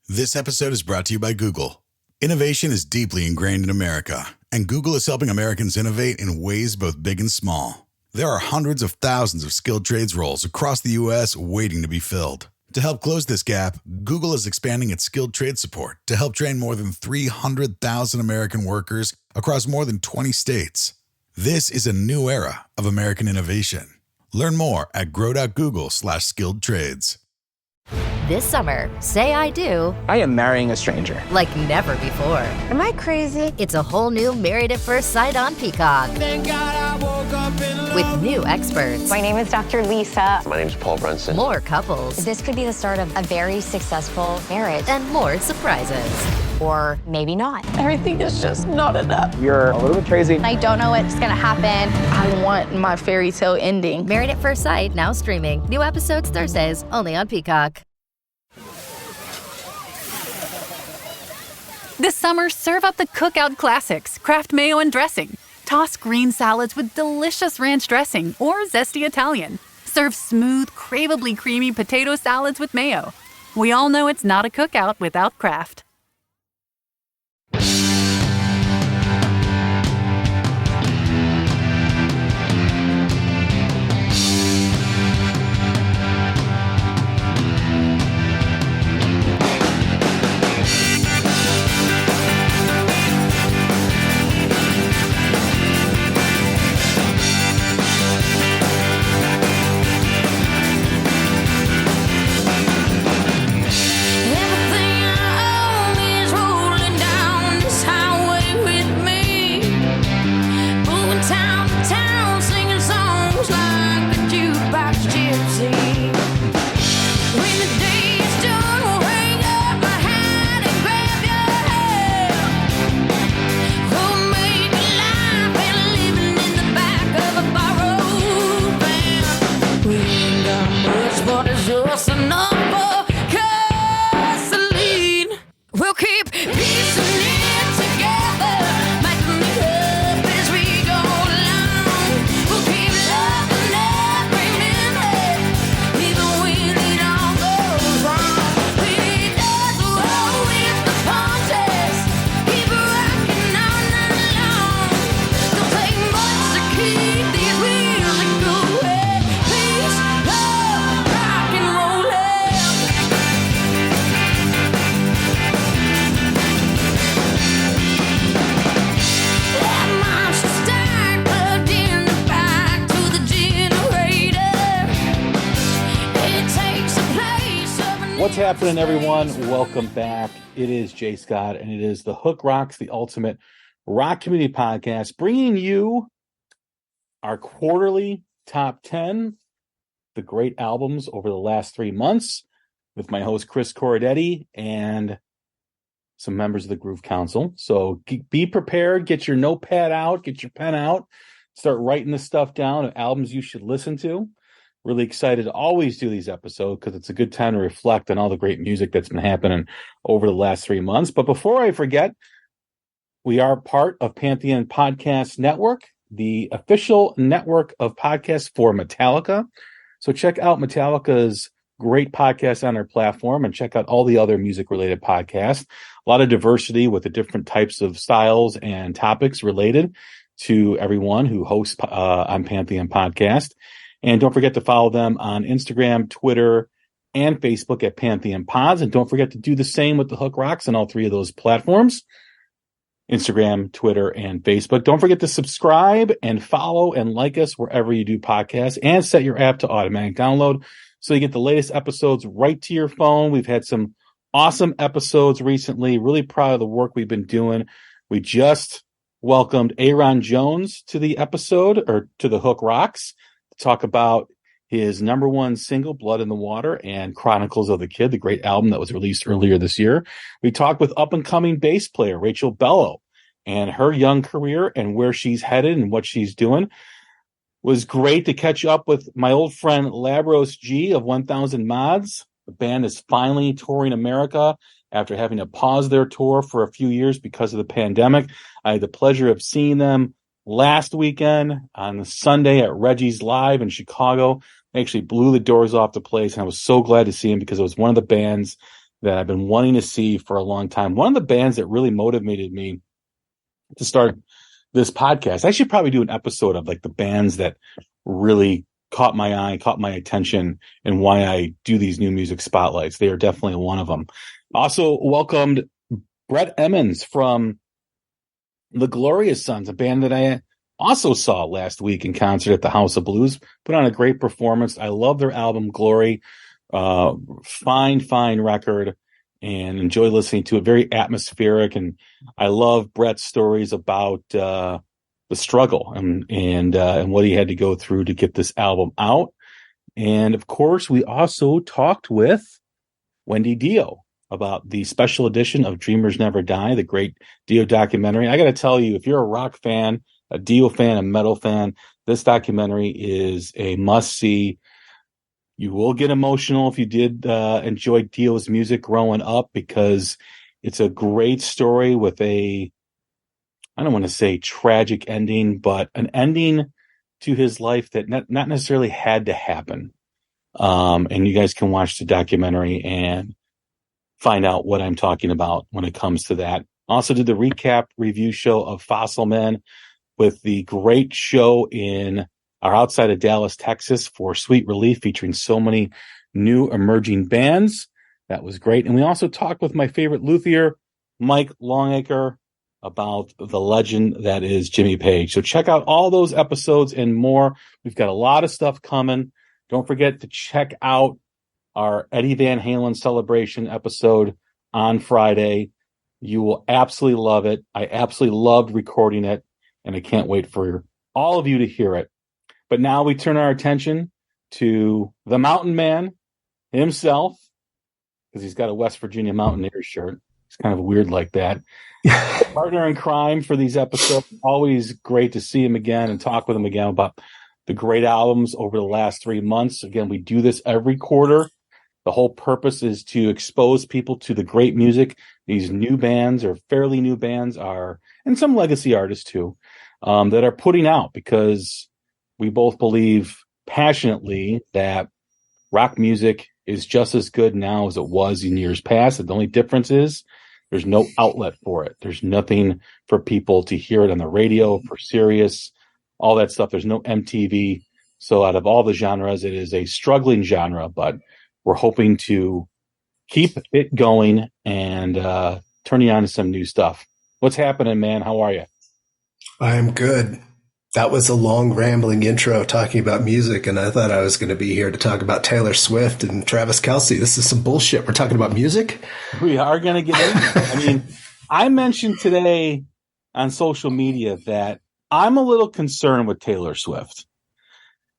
This episode is brought to you by Google. Innovation is deeply ingrained in America, and Google is helping Americans innovate in ways both big and small. There are hundreds of thousands of skilled trades roles across the U.S. waiting to be filled. To help close this gap, Google is expanding its skilled trade support to help train more than 300,000 American workers across more than 20 states. This is a new era of American innovation. Learn more at grow.google/skilled trades. This summer, say I do. I am marrying a stranger. Like never before. Am I crazy? It's a whole new Married at First Sight on Peacock. Thank God I woke up in love. With new experts. My name is Dr. Lisa. My name is Paul Brunson. More couples. This could be the start of a very successful marriage. And more surprises. Or maybe not. Everything is just not enough. You're a little bit crazy. I don't know what's gonna happen. I want my fairy tale ending. Married at First Sight, now streaming. New episodes Thursdays, only on Peacock. This summer, serve up the Cookout Classics, Kraft Mayo and Dressing. Toss green salads with delicious ranch dressing or zesty Italian. Serve smooth, craveably creamy potato salads with mayo. We all know it's not a cookout without Kraft. What's happening, everyone? Welcome back. It is Jay Scott, and it is the Hook Rocks, the ultimate rock community podcast, bringing you our quarterly top 10, the great albums over the last 3 months, with my host, Chris Corradetti, and some members of the Groove Council. So be prepared, get your notepad out, get your pen out, start writing this stuff down of albums you should listen to. Really excited to always do these episodes because it's a good time to reflect on all the great music that's been happening over the last 3 months. But before I forget, we are part of Pantheon Podcasts Network, the official network of podcasts for Metallica. So check out Metallica's great podcasts on their platform and check out all the other music-related podcasts. A lot of diversity with the different types of styles and topics related to everyone who hosts on Pantheon Podcast. And don't forget to follow them on Instagram, Twitter, and Facebook at Pantheon Pods. And don't forget to do the same with the Hook Rocks on all three of those platforms, Instagram, Twitter, and Facebook. Don't forget to subscribe and follow and like us wherever you do podcasts, and set your app to automatic download so you get the latest episodes right to your phone. We've had some awesome episodes recently. Really proud of the work we've been doing. We just welcomed Aaron Jones to the episode, or to the Hook Rocks, talk about his number one single, Blood in the Water, and Chronicles of the Kid, the great album that was released earlier this year. We talked with up-and-coming bass player Rachel Bello and her young career and where she's headed and what she's doing. It was great to catch up with my old friend Labros G of 1000 Mods. The band is finally touring America after having to pause their tour for a few years because of the pandemic. I had the pleasure of seeing them last weekend on Sunday at Reggie's Live in Chicago. They actually blew the doors off the place, and I was so glad to see him because it was one of the bands that I've been wanting to see for a long time. One of the bands that really motivated me to start this podcast, I should probably do an episode of like the bands that really caught my eye, caught my attention, and why I do these new music spotlights. They are definitely one of them. Also welcomed Brett Emmons from the Glorious Sons, a band that I also saw last week in concert at the House of Blues. Put on a great performance. I love their album Glory. Fine record, and enjoy listening to it. Very atmospheric, and I love Brett's stories about the struggle and what he had to go through to get this album out. And of course, we also talked with Wendy Dio about the special edition of Dreamers Never Die, the great Dio documentary. I got to tell you, if you're a rock fan, a Dio fan, a metal fan, this documentary is a must-see. You will get emotional if you did enjoy Dio's music growing up, because it's a great story with I don't want to say tragic ending, but an ending to his life that not necessarily had to happen. And you guys can watch the documentary and find out what I'm talking about when it comes to that. Also did the recap review show of Fossil Men with the great show in our outside of Dallas, Texas for Sweet Relief, featuring so many new emerging bands. That was great. And we also talked with my favorite luthier, Mike Longacre, about the legend that is Jimmy Page. So check out all those episodes and more. We've got a lot of stuff coming. Don't forget to check out our Eddie Van Halen celebration episode on Friday. You will absolutely love it. I absolutely loved recording it, and I can't wait for all of you to hear it. But now we turn our attention to the Mountain Man himself, because he's got a West Virginia Mountaineers shirt. It's kind of weird like that. Partner in crime for these episodes. Always great to see him again and talk with him again about the great albums over the last 3 months. Again, we do this every quarter. The whole purpose is to expose people to the great music these new bands, or fairly new bands, are, and some legacy artists too, that are putting out, because we both believe passionately that rock music is just as good now as it was in years past. The only difference is there's no outlet for it. There's nothing for people to hear it on the radio, for Sirius, all that stuff. There's no MTV. So out of all the genres, it is a struggling genre, but we're hoping to keep it going and turning on to some new stuff. What's happening, man? How are you? I'm good. That was a long, rambling intro talking about music, and I thought I was going to be here to talk about Taylor Swift and Travis Kelce. This is some bullshit. We're talking about music? We are going to get into it. I mean, I mentioned today on social media that I'm a little concerned with Taylor Swift,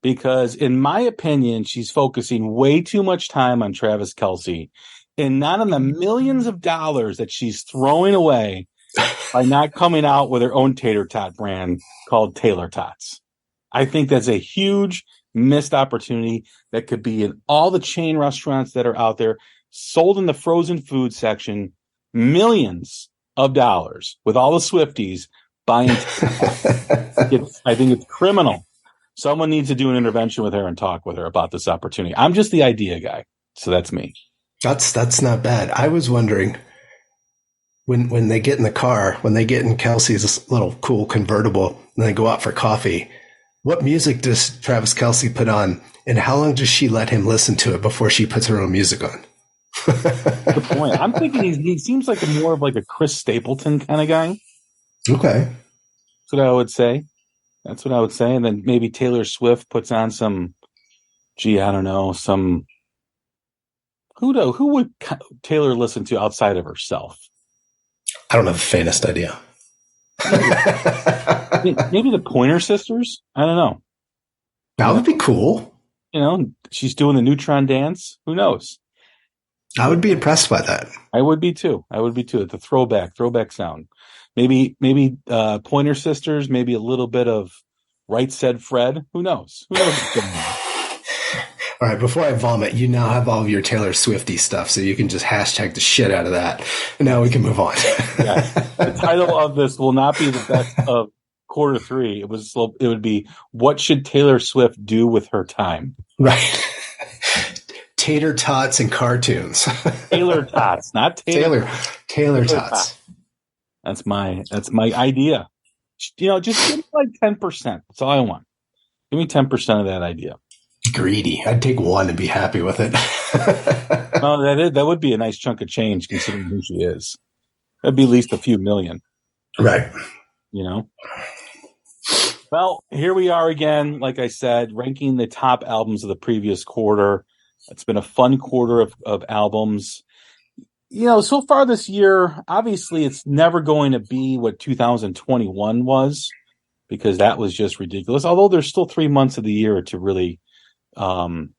because in my opinion, she's focusing way too much time on Travis Kelce and not on the millions of dollars that she's throwing away by not coming out with her own tater tot brand called Taylor Tots. I think that's a huge missed opportunity that could be in all the chain restaurants that are out there, sold in the frozen food section, millions of dollars with all the Swifties buying. I think it's criminal. Someone needs to do an intervention with her and talk with her about this opportunity. I'm just the idea guy, so that's me. That's not bad. I was wondering, when they get in the car, when they get in Kelsey's little cool convertible and they go out for coffee, what music does Travis Kelce put on, and how long does she let him listen to it before she puts her own music on? Good point. I'm thinking he seems like more of like a Chris Stapleton kind of guy. Okay. That's what I would say. And then maybe Taylor Swift puts on some, I don't know, some, who would Taylor listen to outside of herself? I don't have the faintest idea. Maybe the Pointer Sisters? I don't know. That would be cool. You know, she's doing the Neutron Dance. Who knows? I would be impressed by that. I would be too. The throwback sound. Maybe Pointer Sisters, maybe a little bit of Right Said Fred. Who knows? What's going on? All right, before I vomit, you now have all of your Taylor Swifty stuff, so you can just hashtag the shit out of that. And now we can move on. Yeah. The title of this will not be the best of quarter three. It would be, what should Taylor Swift do with her time? Right. tater tots and cartoons. Taylor tots, not Taylor tots. That's my idea. Just give me like 10%. That's all I want. Give me 10% of that idea. Greedy. I'd take one and be happy with it. Oh, that would be a nice chunk of change considering who she is. That'd be at least a few million. Right. Well, here we are again, like I said, ranking the top albums of the previous quarter. It's been a fun quarter of albums. So far this year, obviously it's never going to be what 2021 was, because that was just ridiculous. Although there's still 3 months of the year to really... in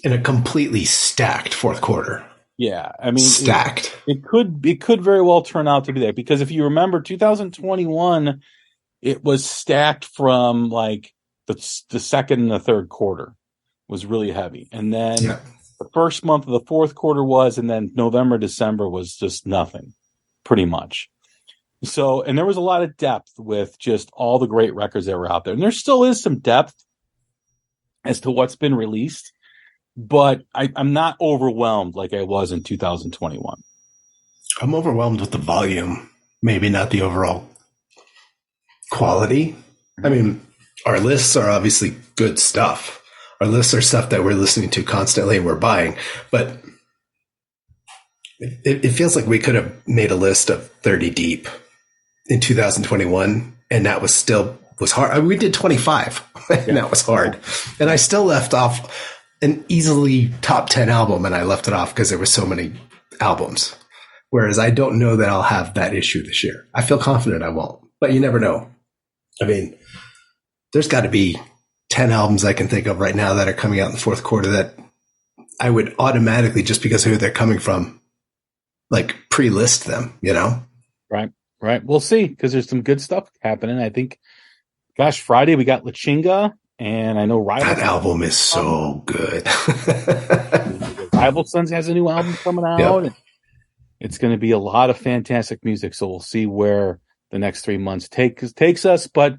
a completely stacked fourth quarter. Yeah, I mean... Stacked. It could very well turn out to be that, because if you remember, 2021... it was stacked from like the second and the third quarter was really heavy. And then the first month of the fourth quarter was, and then November, December was just nothing, pretty much. So, and there was a lot of depth with just all the great records that were out there. And there still is some depth as to what's been released, but I'm not overwhelmed like I was in 2021. I'm overwhelmed with the volume, maybe not the overall quality. I mean, our lists are obviously good stuff. Our lists are stuff that we're listening to constantly and we're buying, but it feels like we could have made a list of 30 deep in 2021, and that was hard. I mean, we did 25 and that was hard. And I still left off an easily top 10 album, and I left it off because there were so many albums. Whereas I don't know that I'll have that issue this year. I feel confident I won't, but you never know. I mean, there's got to be 10 albums I can think of right now that are coming out in the fourth quarter that I would automatically, just because of who they're coming from, like pre-list them, Right. We'll see, because there's some good stuff happening. I think, Friday we got La Chinga, and I know that album is so good. Rival Sons has a new album coming out. Yep. It's going to be a lot of fantastic music, so we'll see where the next 3 months takes us. But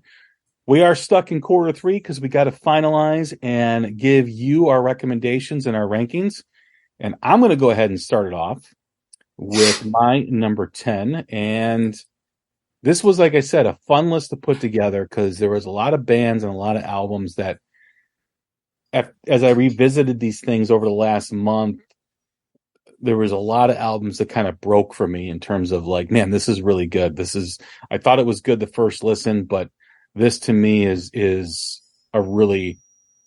we are stuck in quarter three because we got to finalize and give you our recommendations and our rankings. And I'm going to go ahead and start it off with my number 10. And this was, like I said, a fun list to put together because there was a lot of bands and a lot of albums that, as I revisited these things over the last month, there was a lot of albums that kind of broke for me in terms of like, man, this is really good. I thought it was good the first listen, but this to me is a really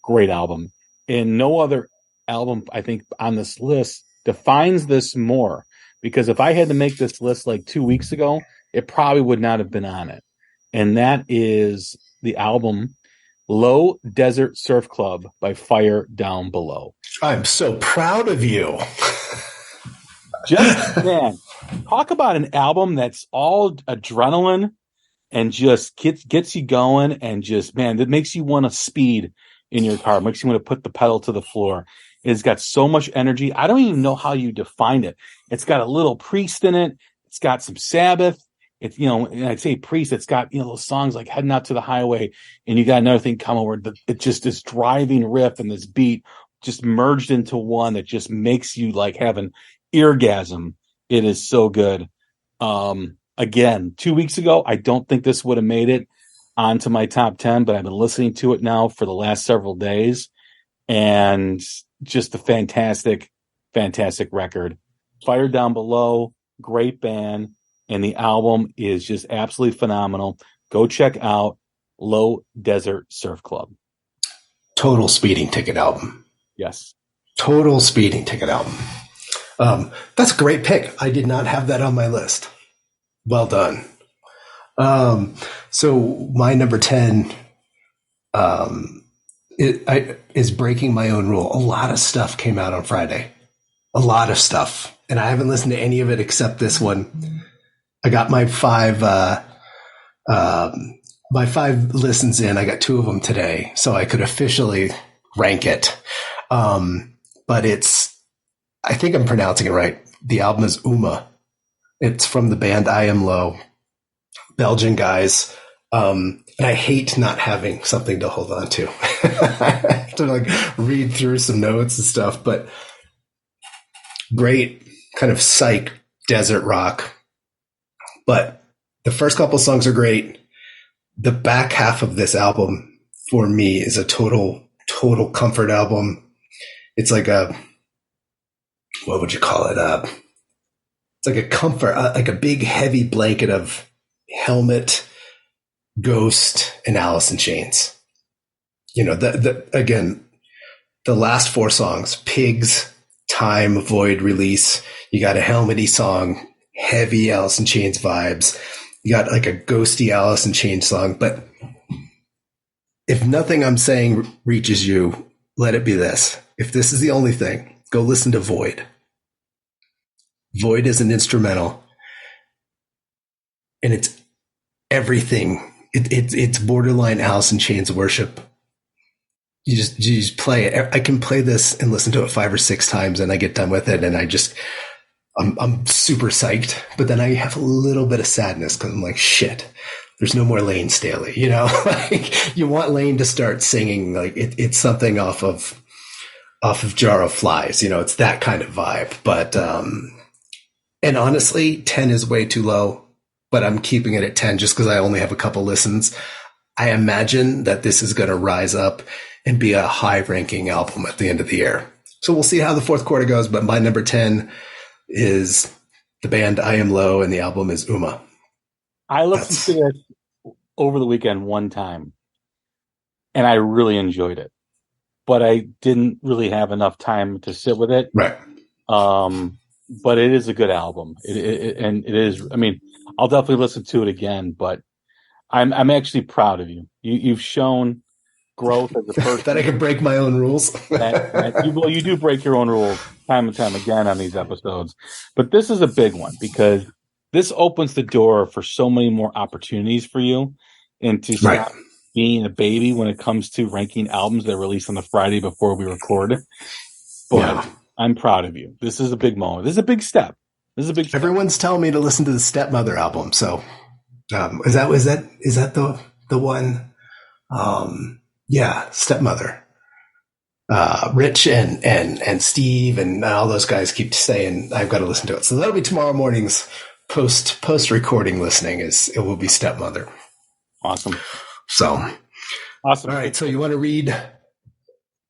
great album. And no other album, I think, on this list defines this more, because if I had to make this list like 2 weeks ago, it probably would not have been on it. And that is the album Low Desert Surf Club by Fire Down Below. I'm so proud of you. Just, man, talk about an album that's all adrenaline and just gets you going, and just, man, that makes you want to speed in your car, makes you want to put the pedal to the floor. It's got so much energy. I don't even know how you define it. It's got a little Priest in it. It's got some Sabbath. It's, and I'd say Priest, it's got, those songs like Heading Out to the Highway, and you got another thing coming where it just this driving riff and this beat just merged into one that just makes you like have an eargasm. It is so good. Again, 2 weeks ago, I don't think this would have made it onto my top 10, but I've been listening to it now for the last several days, and just a fantastic, fantastic record. Fire Down Below, great band, and the album is just absolutely phenomenal. Go check out Low Desert Surf Club. Total speeding ticket album. Yes. Total speeding ticket album. That's a great pick. I did not have that on my list. Well done. So my number 10 is breaking my own rule. A lot of stuff came out on Friday. A lot of stuff. And I haven't listened to any of it except this one. I got my five listens in. I got 2 of them today, so I could officially rank it. But I think I'm pronouncing it right. The album is Uma. It's from the band I Am Low. Belgian guys. And I hate not having something to hold on to. I have to like read through some notes and stuff, but great kind of psych desert rock. But the first couple songs are great. The back half of this album for me is a total comfort album. It's like what would you call it? It's like a comfort, like a big heavy blanket of Helmet, Ghost, and Alice in Chains. You know, again, the last 4 songs, Pigs, Time, Void, Release. You got a Helmety song, heavy Alice in Chains vibes. You got like a ghosty Alice in Chains song. But if nothing I'm saying reaches you, let it be this. If this is the only thing, go listen to Void. Void is an instrumental, and it's everything. It's borderline Alice in Chains worship. You just play it. I can play this and listen to it 5 or 6 times, and I get done with it, and I'm super psyched. But then I have a little bit of sadness because I'm like, shit, there's no more Lane Staley. You know, like you want Lane to start singing like it's something off of Jar of Flies. You know, it's that kind of vibe. But and honestly, 10 is way too low. But I'm keeping it at 10 just because I only have a couple listens. I imagine that this is going to rise up and be a high-ranking album at the end of the year. So we'll see how the fourth quarter goes. But my number 10 is the band I Am Low, and the album is Uma. I listened to it over the weekend one time, and I really enjoyed it. But I didn't really have enough time to sit with it. Right. But it is a good album. And it is, I mean, I'll definitely listen to it again, but I'm actually proud of you. You've shown growth as a person. That I can break my own rules. You do break your own rules time and time again on these episodes. But this is a big one because this opens the door for so many more opportunities for you and to stop being a baby when it comes to ranking albums that release on the Friday before we record. But I'm proud of you. This is a big moment. This is a big step. Everyone's telling me to listen to the Stepmother album. So is that the one? Stepmother. Rich and Steve and all those guys keep saying I've got to listen to it. So that'll be tomorrow morning's post recording listening. It will be Stepmother. Awesome. So awesome. All right. So you want to read?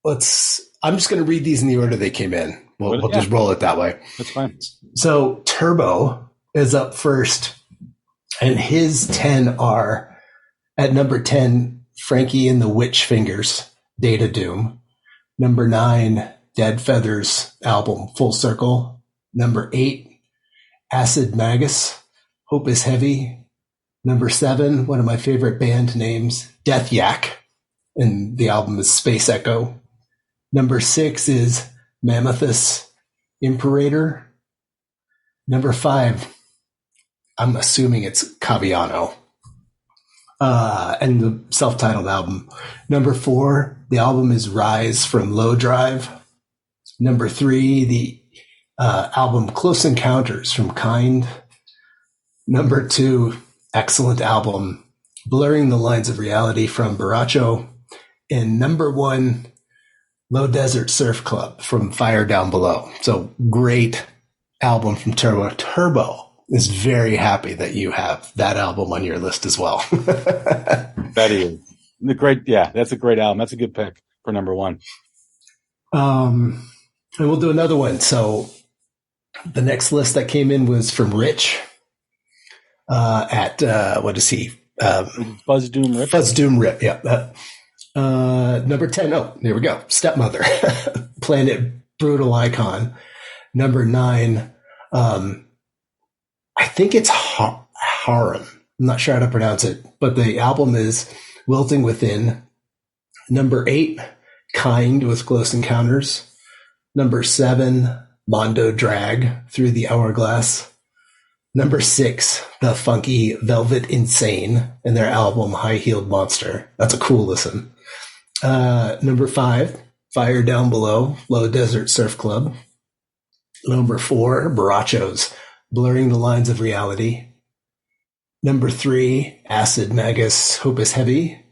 I'm just going to read these in the order they came in. We'll just roll it that way. That's fine. So Turbo is up first, and his 10 are at number 10, Frankie and the Witch Fingers, Data Doom. Number 9, Dead Feathers album, Full Circle. Number 8, Acid Magus, Hope is Heavy. Number 7, one of my favorite band names, Death Yak, and the album is Space Echo. Number 6 is Mammothus Imperator. Number 5, I'm assuming it's Caviano, and the self-titled album. Number 4, the album is Rise from Low Drive. Number 3, the album Close Encounters from Kind. Number 2, excellent album, Blurring the Lines of Reality from Baracho. And number 1, Low Desert Surf Club from Fire Down Below. So great album from Turbo. Turbo is very happy that you have that album on your list as well. That is that's a great album. That's a good pick for number 1. And we'll do another one. So the next list that came in was from Rich at what is he? Buzz Doom Rip. Buzz Doom Rip. Yeah. Number 10. Oh, there we go. Stepmother, Planet Brutal Icon. Number 9. I think it's Harem. I'm not sure how to pronounce it, but the album is Wilting Within. Number 8, Kind with Close Encounters. Number 7, Mondo Drag, Through the Hourglass. Number 6, The Funky Velvet Insane, and their album High Heeled Monster. That's a cool listen. Number 5, Fire Down Below, Low Desert Surf Club. Number 4, Baracho's Blurring the Lines of Reality. Number 3, Acid Magus, Hope is Heavy.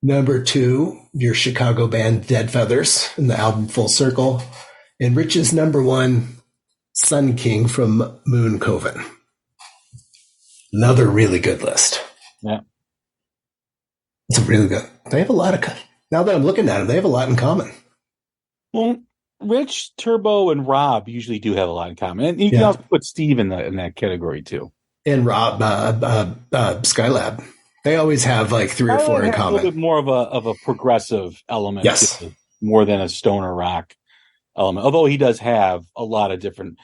Number 2, your Chicago band Dead Feathers in the album Full Circle. And Rich's number 1, Sun King from Moon Coven. Another really good list. Yeah. It's really good. They have a lot of, now that I'm looking at them, they have a lot in common. Well, Rich, Turbo, and Rob usually do have a lot in common. And you can also put Steve in that category too. And Rob, Skylab. They always have like 3 or 4 in common. A little bit more of a progressive element. Yes. More than a stoner rock element. Although he does have a lot of different.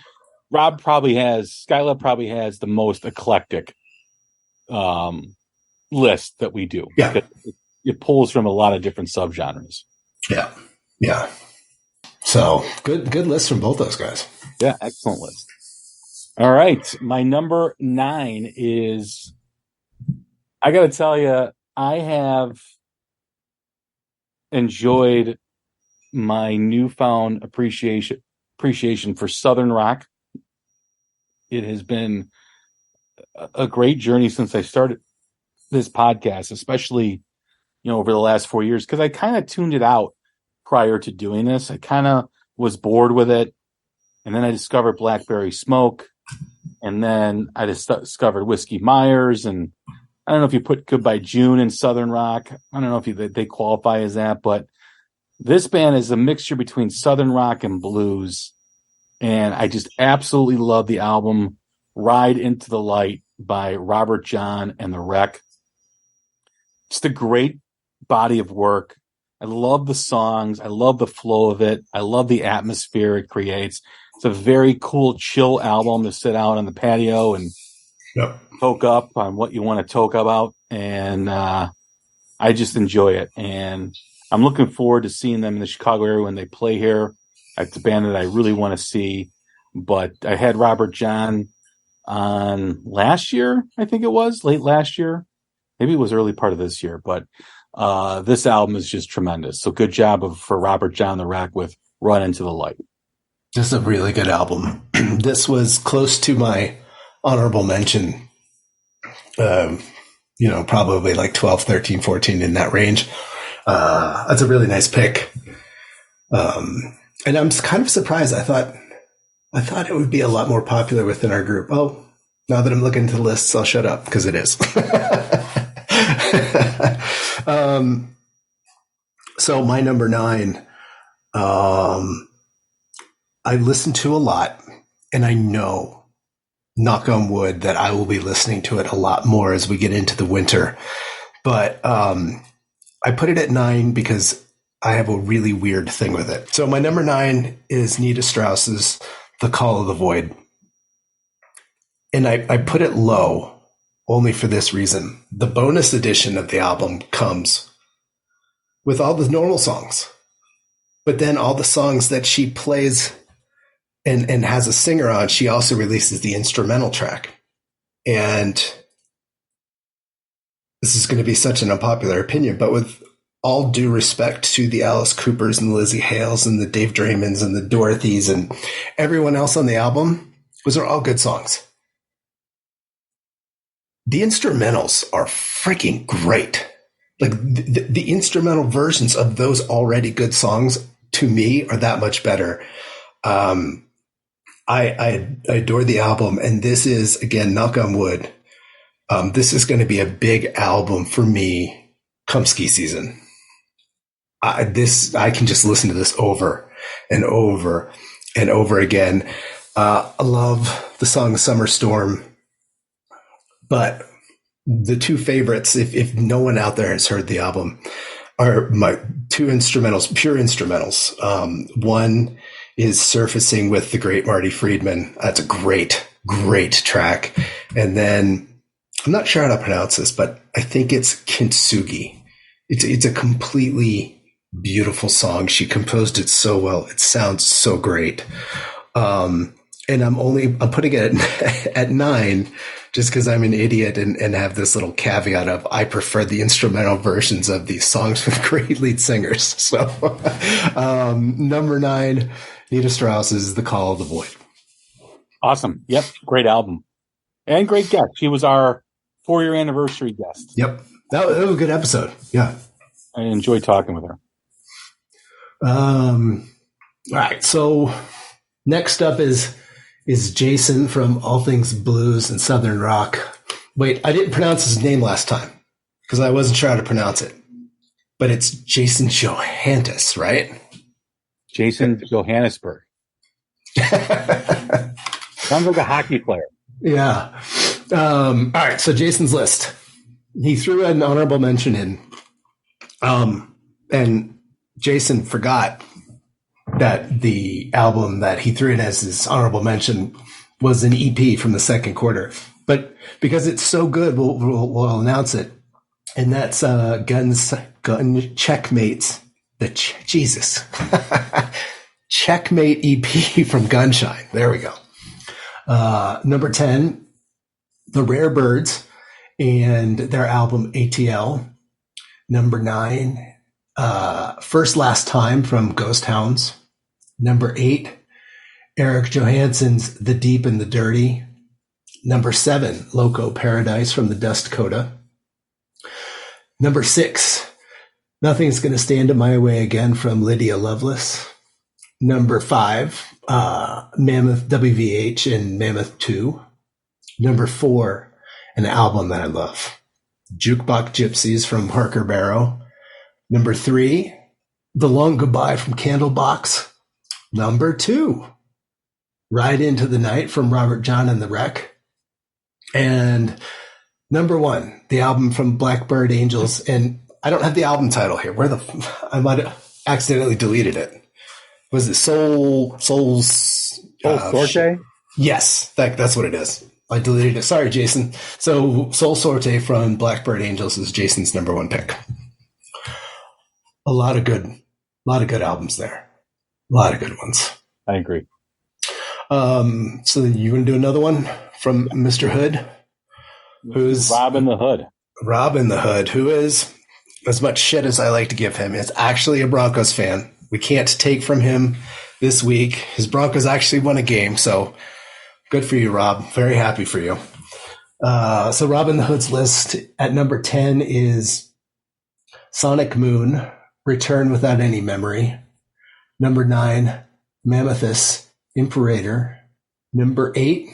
Skylab probably has the most eclectic list that we do. Yeah. It pulls from a lot of different subgenres. Yeah. Yeah. So good list from both those guys. Yeah, excellent list. All right. My number 9 is, I got to tell you, I have enjoyed my newfound appreciation for Southern rock. It has been a great journey since I started this podcast, especially, over the last 4 years, because I kind of tuned it out prior to doing this. I kind of was bored with it. And then I discovered Blackberry Smoke. And then I discovered Whiskey Myers. And I don't know if you put Goodbye June in Southern rock. I don't know if they qualify as that. But this band is a mixture between Southern rock and blues. And I just absolutely love the album Ride Into the Light by Robert John and the Wreck. Just a great body of work. I love the songs. I love the flow of it. I love the atmosphere it creates. It's a very cool, chill album to sit out on the patio and toke up on what you want to toke about. And I just enjoy it. And I'm looking forward to seeing them in the Chicago area when they play here. It's a band that I really want to see. But I had Robert John on last year, I think it was, late last year. Maybe it was early part of this year. But this album is just tremendous. So good job for Robert John the Wreck with Run Into the Light. This is a really good album. This was close to my honorable mention. Probably like 12, 13, 14 in that range. That's a really nice pick. And I'm kind of surprised. I thought it would be a lot more popular within our group. Oh, now that I'm looking into the lists, I'll shut up because it is. So my number 9, I listen to a lot, and I know, knock on wood, that I will be listening to it a lot more as we get into the winter. But I put it at 9 because I have a really weird thing with it. So my number 9 is Nita Strauss's The Call of the Void. And I put it low only for this reason. The bonus edition of the album comes with all the normal songs, but then all the songs that she plays and has a singer on, she also releases the instrumental track. And this is going to be such an unpopular opinion, but with all due respect to the Alice Coopers and the Lizzie Hales and the Dave Draymons and the Dorothys and everyone else on the album, those are all good songs. The instrumentals are freaking great. Like the instrumental versions of those already good songs, to me, are that much better. I adore the album, and this is, again, knock on wood, this is going to be a big album for me come ski season. I can just listen to this over and over and over again. I love the song Summer Storm, but the two favorites, if no one out there has heard the album, are my two instrumentals, pure instrumentals. One is Surfacing with the great Marty Friedman. That's a great, great track. And then I'm not sure how to pronounce this, but I think it's Kintsugi. It's a completely beautiful song. She composed it so well. It sounds so great. And I'm putting it at 9 just because I'm an idiot and have this little caveat of I prefer the instrumental versions of these songs with great lead singers. So number 9, Nita Strauss's The Call of the Void. Awesome. Yep. Great album. And great guest. She was our for your anniversary guest. Yep. That was a good episode. Yeah. I enjoyed talking with her. All right. So next up is Jason from All Things Blues and Southern Rock. Wait, I didn't pronounce his name last time because I wasn't sure how to pronounce it. But it's Jason Johannes, right? Jason Johannesburg. Sounds like a hockey player. Yeah. All right. So Jason's list. He threw an honorable mention in. And Jason forgot that the album that he threw in as his honorable mention was an EP from the second quarter. But because it's so good, we'll announce it. And that's Gun Checkmates. Jesus. Checkmate EP from Gunshine. There we go. Number 10, The Rare Birds and their album ATL. Number 9, First Last Time from Ghost Hounds. Number 8, Eric Johansen's The Deep and the Dirty. Number 7, Loco Paradise from the Dust Coda. Number 6, Nothing's Gonna Stand in My Way Again from Lydia Lovelace. Number 5, Mammoth WVH and Mammoth 2. Number 4, an album that I love, Jukebox Gypsies from Parker Barrow. Number 3, The Long Goodbye from Candlebox. Number 2, Ride Into the Night from Robert John and the Wreck. And number 1, the album from Blackbird Angels. And I don't have the album title here. I might have accidentally deleted it. Was it Soul Sorte? Yes, that's what it is. I deleted it. Sorry, Jason. So Soul Sorte from Blackbird Angels is Jason's number 1 pick. A lot of good albums there. A lot of good ones. I agree. So you want to do another one from Mr. Hood? Who's Robin the Hood. Robin the Hood, who is, as much shit as I like to give him, is actually a Broncos fan. We can't take from him this week. His Broncos actually won a game, so good for you, Rob. Very happy for you. So Robin the Hood's list at number 10 is Sonic Moon, Return Without Any Memory. Number 9, Mammothus, Imperator. Number 8,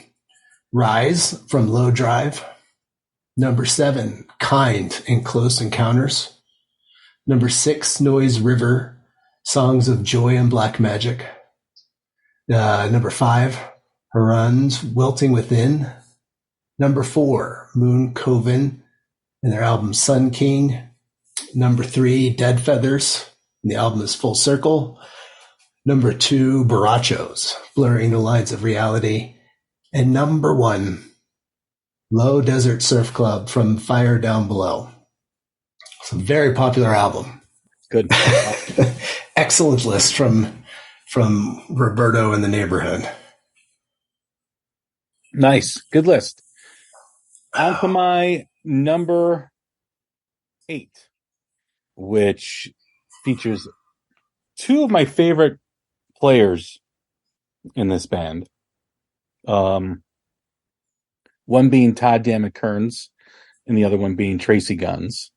Rise from Low Drive. Number 7, Kind in Close Encounters. Number 6, Noise River, Songs of Joy and Black Magic. Number 5, Haran's Wilting Within. Number 4, Moon Coven and their album Sun King. Number 3, Dead Feathers, and the album is Full Circle. Number 2, Barachos, Blurring the Lines of Reality. And number 1, Low Desert Surf Club from Fire Down Below. It's a very popular album. Good. Excellent list from Roberto in the Neighborhood. Nice. Good list. On to my number 8, which features 2 of my favorite players in this band. One being Todd Dammit Kearns and the other one being Tracy Guns.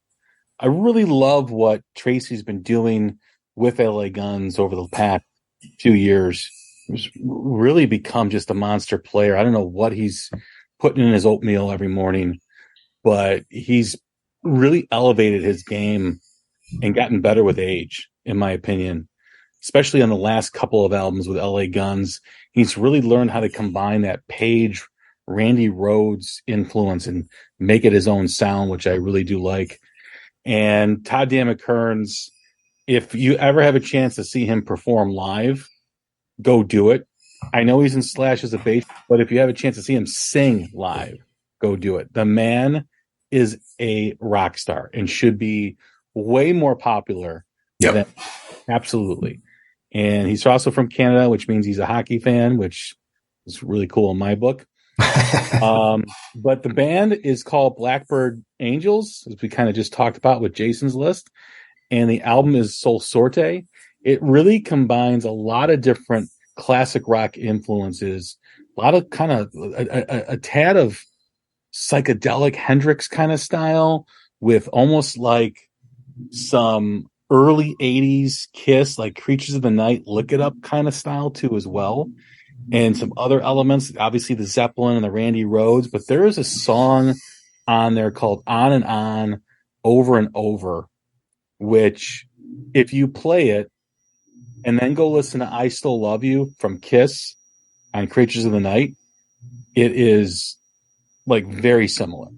I really love what Tracy's been doing with LA Guns over the past few years. He's really become just a monster player. I don't know what he's putting in his oatmeal every morning, but he's really elevated his game and gotten better with age, in my opinion, especially on the last couple of albums with LA Guns. He's really learned how to combine that Page, Randy Rhoads influence and make it his own sound, which I really do like. And Todd Dammit Kearns, if you ever have a chance to see him perform live, go do it. I know he's in Slash as a bass, but if you have a chance to see him sing live, go do it. The man is a rock star and should be way more popular. Yep. Absolutely. And he's also from Canada, which means he's a hockey fan, which is really cool in my book. But the band is called Blackbird Angels, as we kind of just talked about with Jason's list. And the album is Soul Sorte. It really combines a lot of different classic rock influences, a lot of kind of a tad of psychedelic Hendrix kind of style with almost like some early 80s Kiss, like Creatures of the Night, Lick It Up kind of style too as well. And some other elements, obviously the Zeppelin and the Randy Rhoads, but there is a song on there called On and On, Over and Over, which if you play it and then go listen to I Still Love You from Kiss on Creatures of the Night, it is like very similar.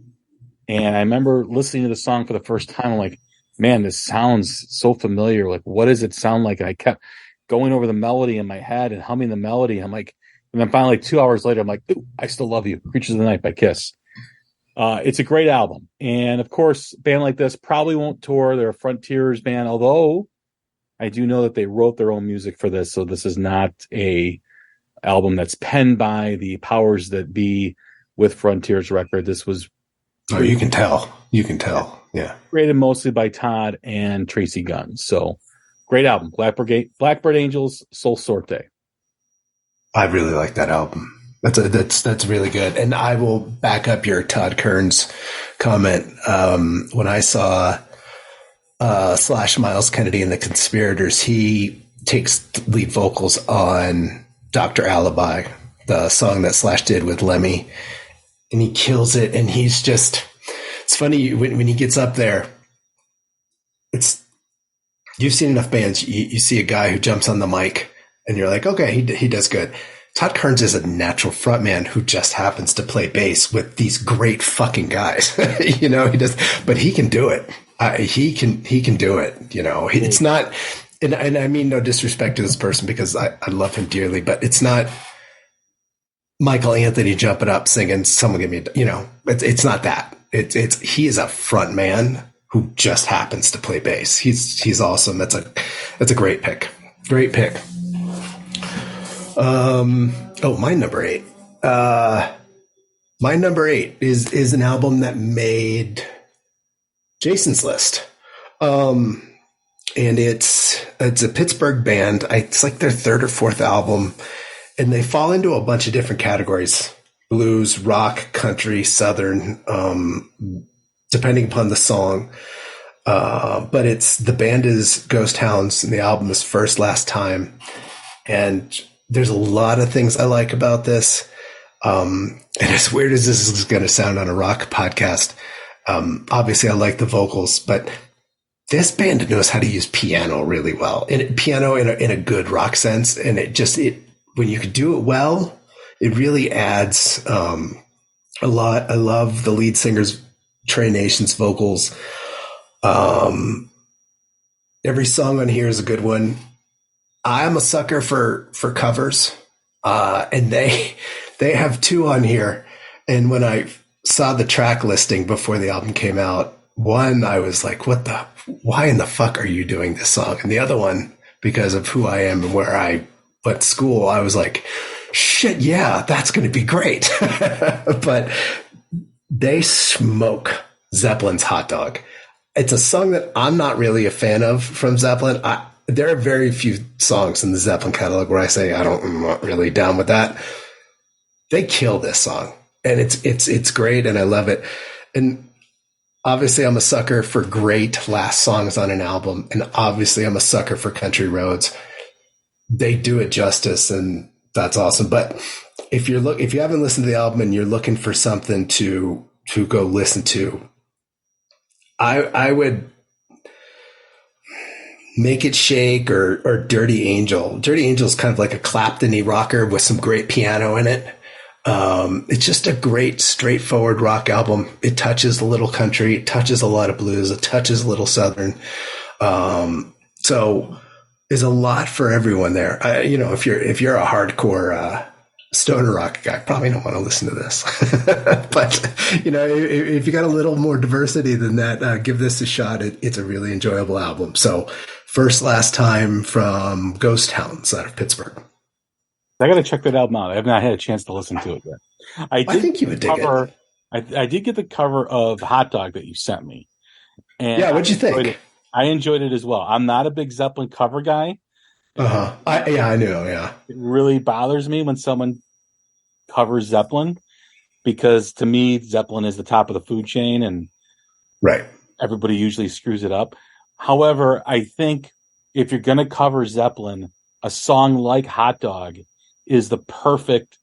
And I remember listening to the song for the first time. I'm like, man, this sounds so familiar. Like, what does it sound like? And I kept going over the melody in my head and humming the melody. I'm like, and then finally 2 hours later, I'm like, ooh, I Still Love You, Creatures of the Night by Kiss. It's a great album. And of course, a band like this probably won't tour. They're a Frontiers band, although I do know that they wrote their own music for this. So this is not a album that's penned by the powers that be with Frontiers record. This was you can tell. You can tell. Yeah. Created mostly by Todd and Tracy Gunn. So great album. Blackbird Angels, Sol Sorte. I really like that album. That's really good. And I will back up your Todd Kearns comment. When I saw Slash Miles Kennedy and the Conspirators, he takes lead vocals on Dr. Alibi, the song that Slash did with Lemmy, and he kills it. And he's just, it's funny when he gets up there, you've seen enough bands. You see a guy who jumps on the mic and you're like, okay, he does good. Todd Kearns is a natural frontman who just happens to play bass with these great fucking guys. He does, but he can do it. He can do it. It's not, and I mean no disrespect to this person because I love him dearly, but it's not Michael Anthony jumping up singing "Someone Give Me," it's not that. He is a front man who just happens to play bass. He's awesome. That's a great pick. Great pick. My number 8. My number 8 is an album that made Jason's list. And it's a Pittsburgh band. It's like their third or fourth album, and they fall into a bunch of different categories: blues, rock, country, southern, depending upon the song. But the band is Ghost Hounds, and the album is First Last Time. And there's a lot of things I like about this. And as weird as this is going to sound on a rock podcast, obviously I like the vocals, but this band knows how to use piano really well, and piano in a good rock sense. And when you can do it well, it really adds a lot. I love the lead singer's Trey Nation's vocals. Every song on here is a good one. I'm a sucker for covers, and they have 2 on here. And when I saw the track listing before the album came out, one, I was like, why in the fuck are you doing this song? And the other one, because of who I am and where I went to school, I was like, shit, yeah, that's going to be great. But they smoke Zeppelin's Hot Dog. It's a song that I'm not really a fan of from Zeppelin. There are very few songs in the Zeppelin catalog where I say I'm not really down with that. They kill this song, and it's great, and I love it. And obviously, I'm a sucker for great last songs on an album, and obviously, I'm a sucker for Country Roads. They do it justice, and that's awesome. But if you haven't listened to the album and you're looking for something to go listen to, I would Make It Shake or Dirty Angel. Dirty Angel is kind of like a Clapton-y rocker with some great piano in it. It's just a great, straightforward rock album. It touches a little country, it touches a lot of blues, it touches a little southern. So there's a lot for everyone there. If you're a hardcore stoner rock guy, probably don't want to listen to this. But if you got a little more diversity than that, give this a shot. It's a really enjoyable album. So First Last Time from Ghost Hounds out of Pittsburgh. I got to check that album out. I have not had a chance to listen to it yet. I think you would dig it. I did get the cover of Hot Dog that you sent me. And yeah, what'd you think? I enjoyed it as well. I'm not a big Zeppelin cover guy. I know. Yeah. It really bothers me when someone covers Zeppelin. because to me, Zeppelin is the top of the food chain, and Right. everybody usually screws it up. However, I think if you're going to cover Zeppelin, a song like Hot Dog is the perfect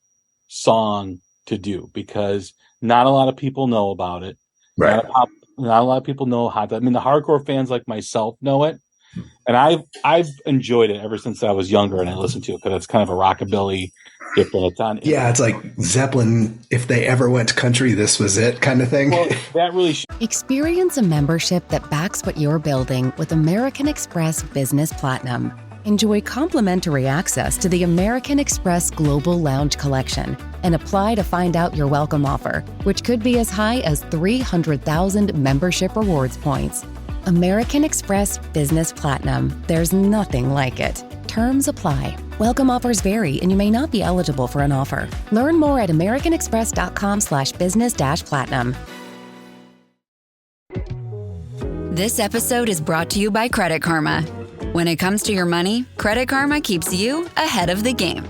song to do because not a lot of people know about it. Right. Not a lot of people know Hot Dog. I mean, the hardcore fans like myself know it. And I've enjoyed it ever since I was younger, and I listened to it because it's kind of a rockabilly different. It's on. Yeah, it's like Zeppelin, if they ever went to country, this was it kind of thing. Well, that really Experience a membership that backs what you're building with American Express Business Platinum. Enjoy complimentary access to the American Express Global Lounge Collection and apply to find out your welcome offer, which could be as high as 300,000 membership rewards points. American Express Business Platinum. There's nothing like it. Terms apply. Welcome offers vary and you may not be eligible for an offer. Learn more at americanexpress.com/business-platinum. This episode is brought to you by Credit Karma. When it comes to your money, Credit Karma keeps you ahead of the game.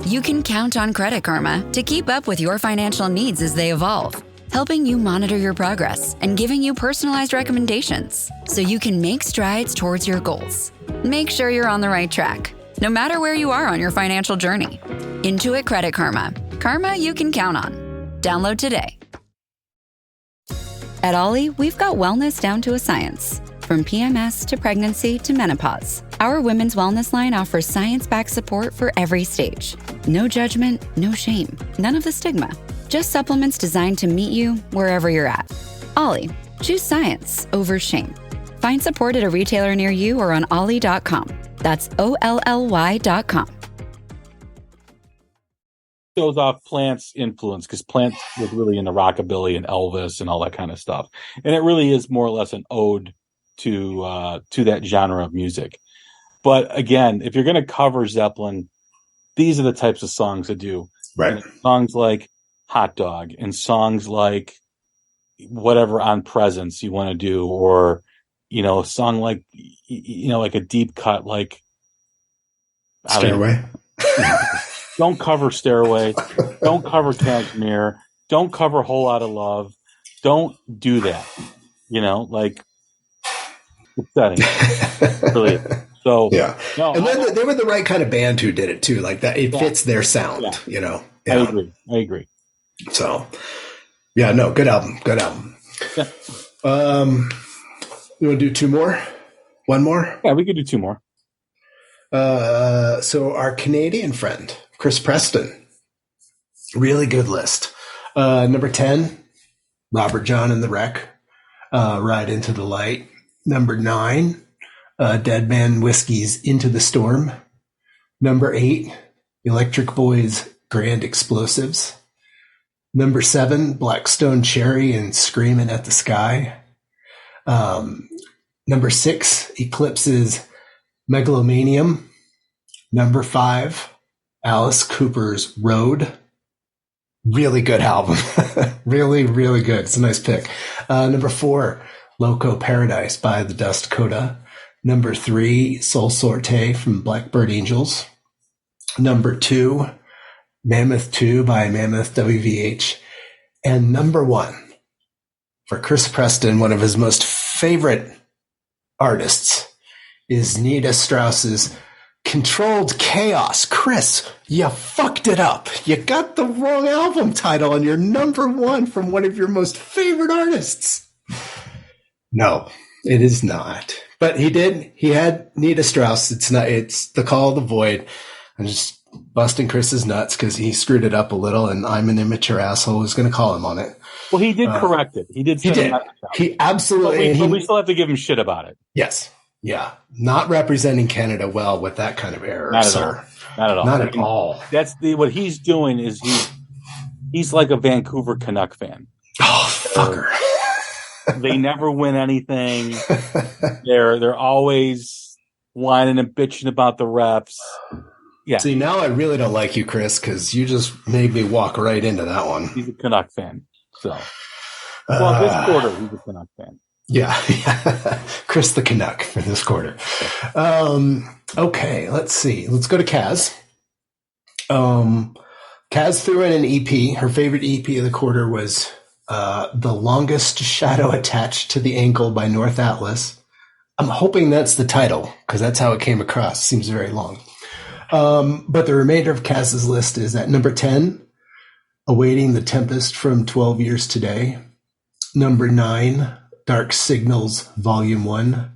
You can count on Credit Karma to keep up with your financial needs as they evolve, helping you monitor your progress and giving you personalized recommendations so you can make strides towards your goals. Make sure you're on the right track, no matter where you are on your financial journey. Intuit Credit Karma. Karma you can count on. Download today. At Ollie, we've got wellness down to a science. From PMS to pregnancy to menopause, our women's wellness line offers science-backed support for every stage. No judgment, no shame, none of the stigma. Just supplements designed to meet you wherever you're at. Ollie, choose science over shame. Find support at a retailer near you or on ollie.com. That's OLLY.com. shows off Plant's influence because Plant was really into rockabilly and Elvis and all that kind of stuff. And it really is more or less an ode to that genre of music. But again, if you're going to cover Zeppelin, these are the types of songs to do. Right. And songs like Hot Dog and songs like whatever on Presence you want to do, or, you know, a song like, you know, like a deep cut, like Stairway. Don't cover Stairway. Don't cover Cashmere. Don't cover Whole Lotta Love. Don't do that. You know, like, upsetting. Really. So, yeah. No, and then they were the right kind of band who did it too. Like that, it fits their sound, you know. Yeah. I agree. So, yeah, no, good album. Good album. Yeah. You want to do two more? One more? Yeah, we could do two more. So our Canadian friend, Chris Preston, really good list. Number 10, Robert John and the Wreck, Ride Into the Light. Number 9, Dead Man Whiskey's Into the Storm. Number 8, Electric Boys' Grand Explosives. Number 7, Blackstone Cherry and Screamin' at the Sky. Number 6, Eclipse's Megalomanium. Number 5, Alice Cooper's Road. Really good album. Really, really good. It's a nice pick. Number 4, Loco Paradise by the Dust Coda. Number 3, Soul Sorte from Blackbird Angels. Number 2, Mammoth 2 by Mammoth WVH. And number 1, for Chris Preston, one of his most favorite artists, is Nita Strauss's Controlled Chaos. Chris, you fucked it up. You got the wrong album title and you're number 1 from one of your most favorite artists. No, it is not. But he did. He had Nita Strauss. It's The Call of the Void. I'm just busting Chris's nuts because he screwed it up a little, and I'm an immature asshole who's going to call him on it. Well, he did correct it. He did. He absolutely. But we still have to give him shit about it. Yes. Yeah. Not representing Canada well with that kind of error, Not at sir. all. Not at all. Not at all. That's what he's doing. Is he's like a Vancouver Canuck fan. Oh, fucker. They never win anything. They're always whining and bitching about the refs. Yeah. See, now I really don't like you, Chris, because you just made me walk right into that one. He's a Canuck fan. So, well, this quarter he's a Canuck fan. Yeah. Chris the Canuck for this quarter. Okay, let's see. Let's go to Kaz. Kaz threw in an EP. Her favorite EP of the quarter was The Longest Shadow Attached to the Ankle by North Atlas. I'm hoping that's the title because that's how it came across. Seems very long. But the remainder of Kaz's list is at number 10, Awaiting the Tempest from 12 Years Today. Number 9, Dark Signals, Volume 1.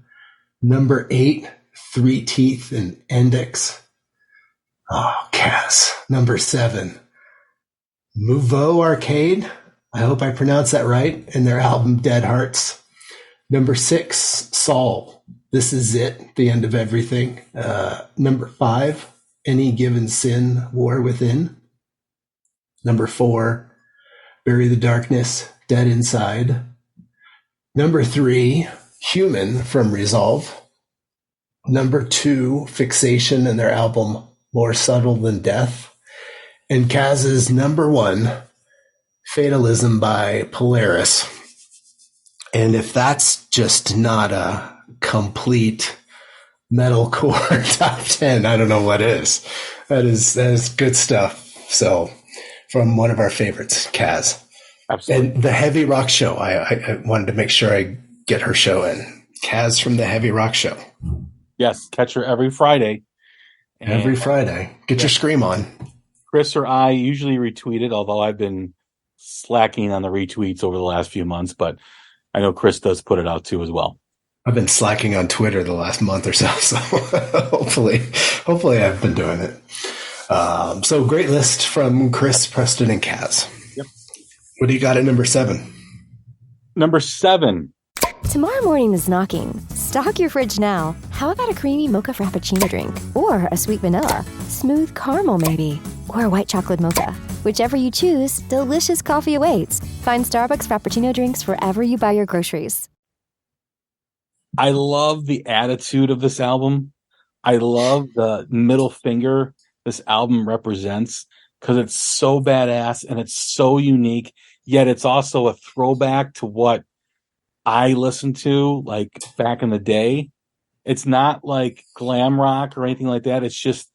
Number 8, Three Teeth and Index. Oh, Kaz. Number 7, Mouveau Arcade. I hope I pronounced that right. And their album Dead Hearts. Number 6, Saul. This Is It, The End of Everything. Number 5, Any Given Sin, War Within. Number 4, Bury the Darkness, Dead Inside. Number 3, Human from Resolve. Number 2, Fixation and their album More Subtle Than Death. And Kaz's number 1, Fatalism by Polaris. And if that's just not a complete metalcore top 10, I don't know what is. That is good stuff. So from one of our favorites, Kaz. Absolutely. And the Heavy Rock Show. I wanted to make sure I get her show in. Kaz from the Heavy Rock Show. Yes, catch her every Friday. Every Friday. Get your scream on. Chris or I usually retweet it, although I've been slacking on the retweets over the last few months, but I know Chris does put it out too as well. I've been slacking on Twitter the last month or so, so hopefully I've been doing it. So great list from Chris, Preston, and Kaz. Yep. What do you got at number 7? Number 7. Tomorrow morning is knocking. Stock your fridge now. How about a creamy mocha frappuccino drink? Or a sweet vanilla? Smooth caramel maybe? Or a white chocolate mocha? Whichever you choose, delicious coffee awaits. Find Starbucks Frappuccino drinks wherever you buy your groceries. I love the attitude of this album. I love the middle finger this album represents because it's so badass and it's so unique, yet it's also a throwback to what I listened to like back in the day. It's not like glam rock or anything like that. It's just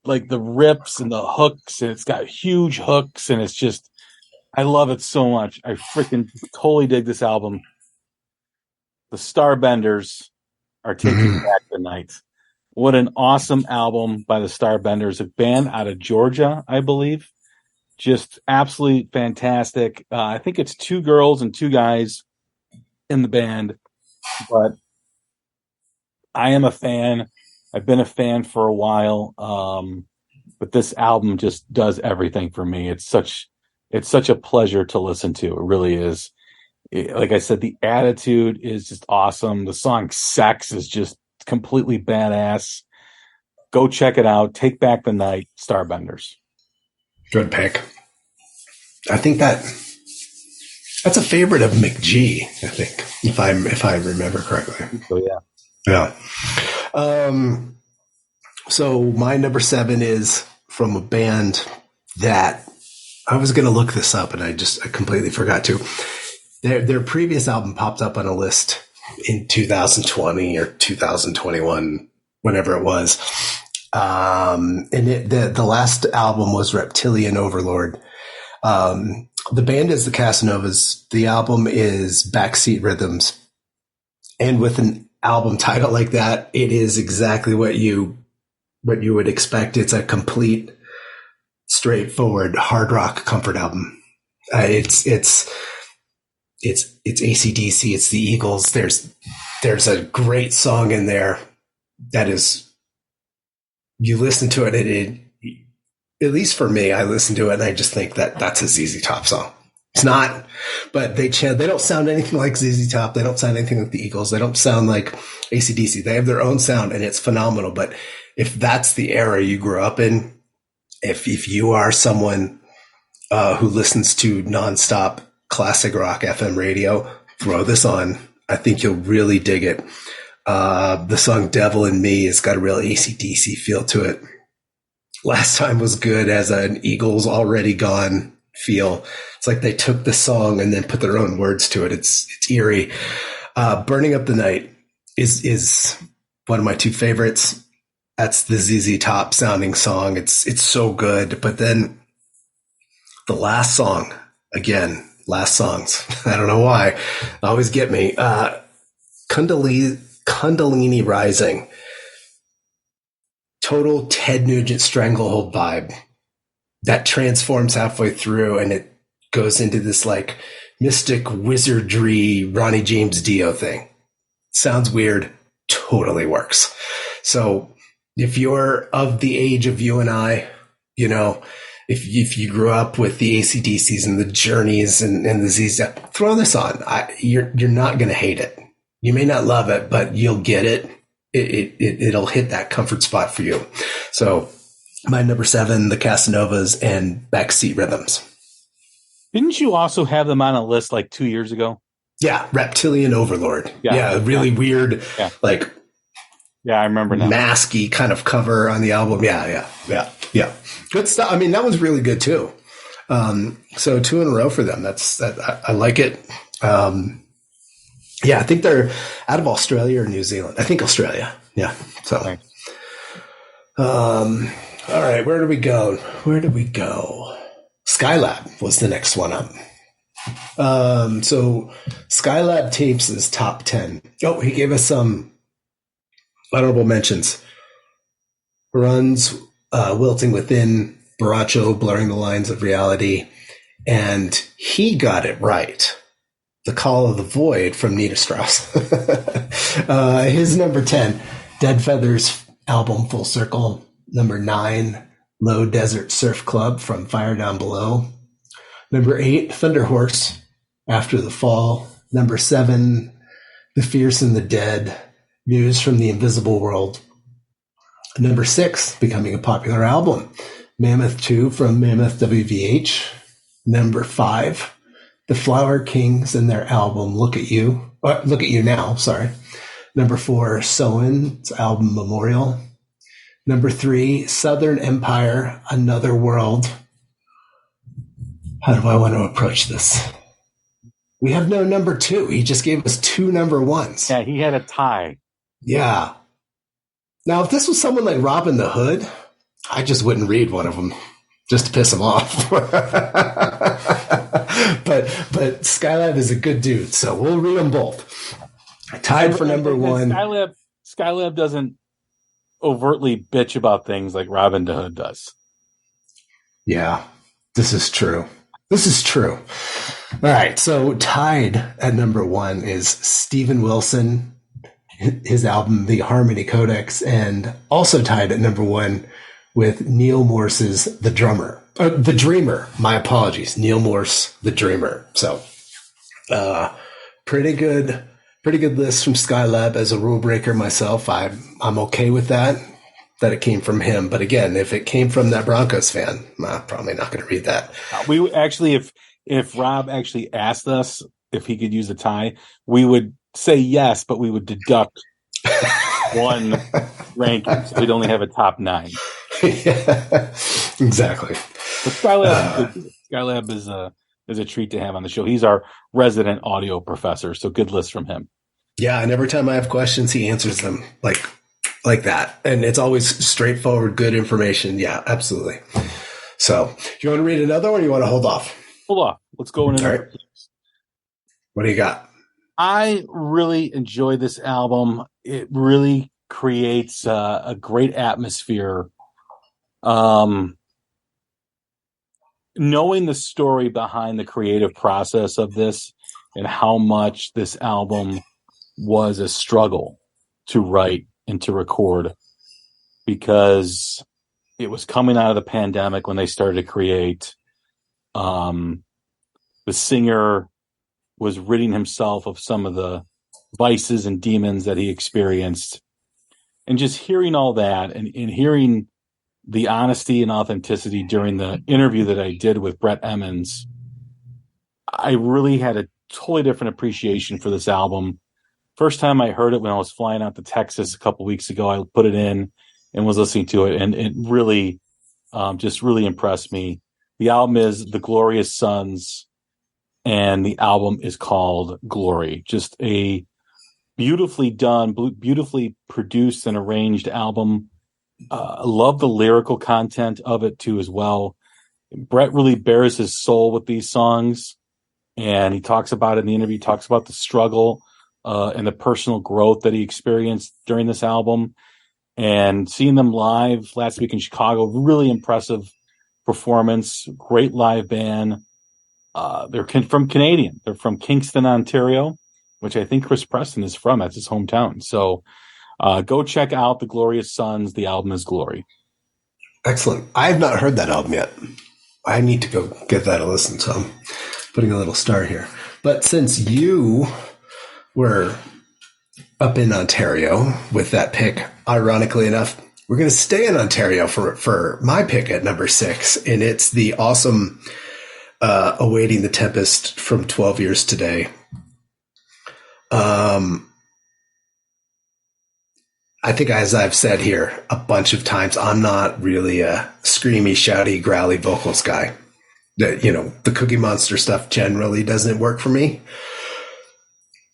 like the rips and the hooks, and it's got huge hooks, and it's just, I love it so much. I freaking totally dig this album. The Starbenders are taking back the night. What an awesome album by the Starbenders, a band out of Georgia, I believe. Just absolutely fantastic. I think it's 2 girls and 2 guys in the band, but I am a fan. I've been a fan for a while. But this album just does everything for me. It's such a pleasure to listen to. It really is. Like I said, the attitude is just awesome. The song Sex is just completely badass. Go check it out. Take Back the Night, Starbenders. Good pick. I think that's a favorite of McG, I think, if I remember correctly. So yeah. Yeah. So my number 7 is from a band that I was going to look this up and I completely forgot to. Their previous album popped up on a list in 2020 or 2021, whenever it was. And the last album was Reptilian Overlord. The band is the Casanovas. The album is Backseat Rhythms. And with an album title like that, it is exactly what you would expect. It's a complete, straightforward hard rock comfort album. It's AC/DC. It's the Eagles. There's a great song in there that is, you listen to it, at least for me, I listen to it and I just think that's a ZZ Top song. It's not, but they don't sound anything like ZZ Top. They don't sound anything like the Eagles. They don't sound like AC/DC. They have their own sound and it's phenomenal. But if that's the era you grew up in, if you are someone who listens to nonstop classic rock FM radio, throw this on. I think you'll really dig it. The song Devil in Me has got a real AC/DC feel to it. Last Time was good as an Eagles Already Gone feel. It's like they took the song and then put their own words to it. It's eerie. Burning Up the Night is one of my 2 favorites. That's the ZZ Top sounding song. It's so good. But then the last song, again, last songs. I don't know why. Always get me. Kundalini Rising. Total Ted Nugent Stranglehold vibe that transforms halfway through, and it goes into this like mystic wizardry Ronnie James Dio thing. Sounds weird, totally works. So if you're of the age of you and I, you know, if you grew up with the AC/DCs and the Journeys and the Z's, throw this on. You're not going to hate it. You may not love it, but you'll get it. It'll hit that comfort spot for you. So my number 7, the Casanovas and Backseat Rhythms. Didn't you also have them on a list like 2 years ago? Yeah, Reptilian Overlord. Yeah, really weird, like I remember now. Masky kind of cover on the album. Yeah. Good stuff. I mean, that was really good too. So 2 in a row for them. I like it. I think they're out of Australia or New Zealand. I think Australia. Yeah. So, all right, where do we go? Skylab was the next one up. So Skylab Tapes is top 10. Oh, he gave us some honorable mentions. Runs, Wilting Within, Baracho, Blurring the Lines of Reality, and he got it right. The Call of the Void from Nita Strauss. His number 10, Dead Feathers album Full Circle. Number 9, Low Desert Surf Club from Fire Down Below. Number 8, Thunder Horse, After the Fall. Number 7, The Fierce and the Dead, News from the Invisible World. Number 6, becoming a popular album, Mammoth 2 from Mammoth WVH. Number 5, The Flower Kings and their album Look at You Now, sorry. Number 4, Sowen's album Memorial. Number 3, Southern Empire, Another World. How do I want to approach this? We have no number 2. He just gave us 2 number 1s. Yeah, he had a tie. Yeah. Now, if this was someone like Robin the Hood, I just wouldn't read one of them just to piss him off. But Skylab is a good dude, so we'll read them both. Tied for number 1. Skylab doesn't overtly bitch about things like Robin the Hood does. Yeah, this is true. All right, so tied at number 1 is Steven Wilson, his album The Harmony Codex, and also tied at number 1 with Neil Morse's The Dreamer. My apologies, Neil Morse, The Dreamer. So, pretty good list from Skylab. As a rule breaker myself, I'm okay with that it came from him. But again, if it came from that Broncos fan, I'm probably not going to read that. We actually, if Rob actually asked us if he could use a tie, we would say yes, but we would deduct one ranking, so we'd only have a top 9. Yeah, exactly. But Skylab is a treat to have on the show. He's our resident audio professor, so good list from him. Yeah, and every time I have questions, he answers them like that, and it's always straightforward, good information. Yeah, absolutely. So, do you want to read another one, or you want to hold off? Hold off. Let's go in another. Right. What do you got? I really enjoy this album. It really creates a great atmosphere. Knowing the story behind the creative process of this and how much this album was a struggle to write and to record, because it was coming out of the pandemic when they started to create. The singer was ridding himself of some of the vices and demons that he experienced. And just hearing all that and hearing the honesty and authenticity during the interview that I did with Brett Emmons, I really had a totally different appreciation for this album. First time I heard it when I was flying out to Texas a couple weeks ago, I put it in and was listening to it, and it really just really impressed me. The album is The Glorious Sons, and the album is called Glory. Just a beautifully done, beautifully produced and arranged album. I love the lyrical content of it too as well. Brett really bears his soul with these songs, and he talks about it in the interview. He talks about the struggle and the personal growth that he experienced during this album. And seeing them live last week in Chicago, really impressive performance, great live band. They're from Canadian. They're from Kingston, Ontario, which I think Chris Preston is from. That's his hometown. So go check out The Glorious Sons. The album is Glory. Excellent. I have not heard that album yet. I need to go give that a listen. So I'm putting a little star here. But since you were up in Ontario with that pick, ironically enough, we're going to stay in Ontario for my pick at number 6. And it's the awesome Awaiting the Tempest from 12 Years Today. I think, as I've said here a bunch of times, I'm not really a screamy, shouty, growly vocals guy. The Cookie Monster stuff generally doesn't work for me.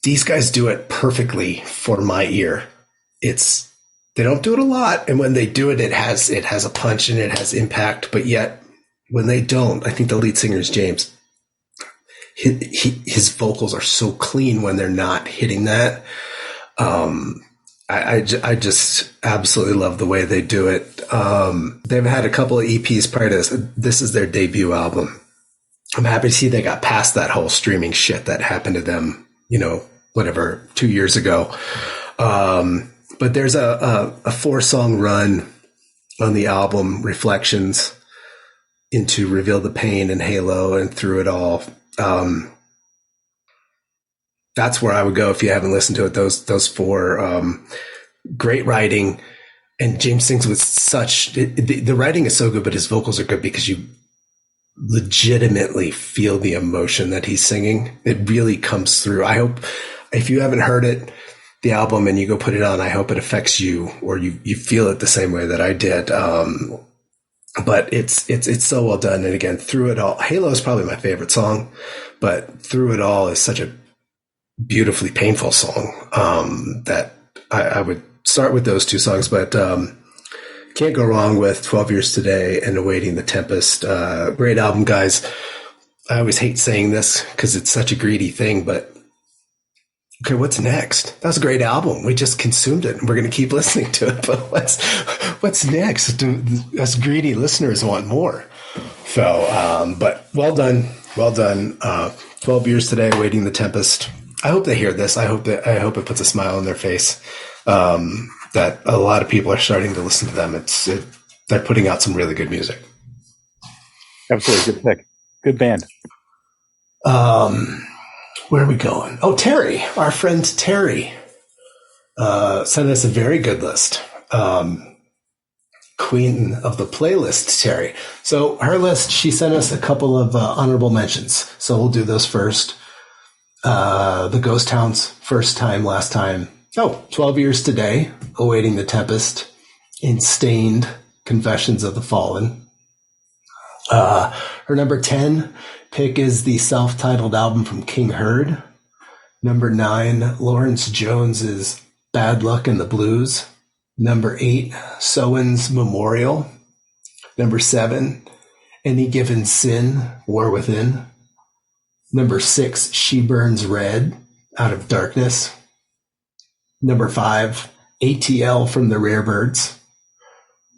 These guys do it perfectly for my ear. They don't do it a lot, and when they do it, it has a punch and it has impact. But yet, when they don't, I think the lead singer is James. His vocals are so clean when they're not hitting that. I just absolutely love the way they do it. They've had a couple of EPs prior to this. This is their debut album. I'm happy to see they got past that whole streaming shit that happened to them, 2 years ago. But there's a 4-song run on the album, Reflections, into Reveal the Pain and Halo and Through It All. That's where I would go if you haven't listened to it. Those 4, great writing, and James sings with such. The writing is so good, but his vocals are good because you legitimately feel the emotion that he's singing. It really comes through. I hope if you haven't heard it, the album, and you go put it on, I hope it affects you or you feel it the same way that I did. But it's so well done. And again, Through It All, Halo is probably my favorite song, but Through It All is such a beautifully painful song that I would start with those 2 songs, but can't go wrong with 12 Years Today and Awaiting the Tempest. Great album, guys. I always hate saying this because it's such a greedy thing, but okay, what's next? That was a great album. We just consumed it and we're going to keep listening to it, but what's next? Do us greedy listeners want more? So, but well done. 12 Years Today, Awaiting the Tempest. I hope they hear this. I hope it puts a smile on their face. That a lot of people are starting to listen to them. They're putting out some really good music. Absolutely. Good pick. Good band. Where are we going? Oh, Terry, our friend Terry, sent us a very good list. Queen of the playlist, Terry. So her list, she sent us a couple of honorable mentions. So we'll do those first. The Ghost Hounds, First Time, Last Time. 12 Years Today, Awaiting the Tempest, Instained, Confessions of the Fallen. Her number 10 pick is the self-titled album from King Herd. Number 9, Lawrence Jones's Bad Luck and the Blues. Number 8, Sowen's Memorial. Number 7, Any Given Sin, War Within. Number 6, She Burns Red, Out of Darkness. Number 5, ATL from the Rarebirds.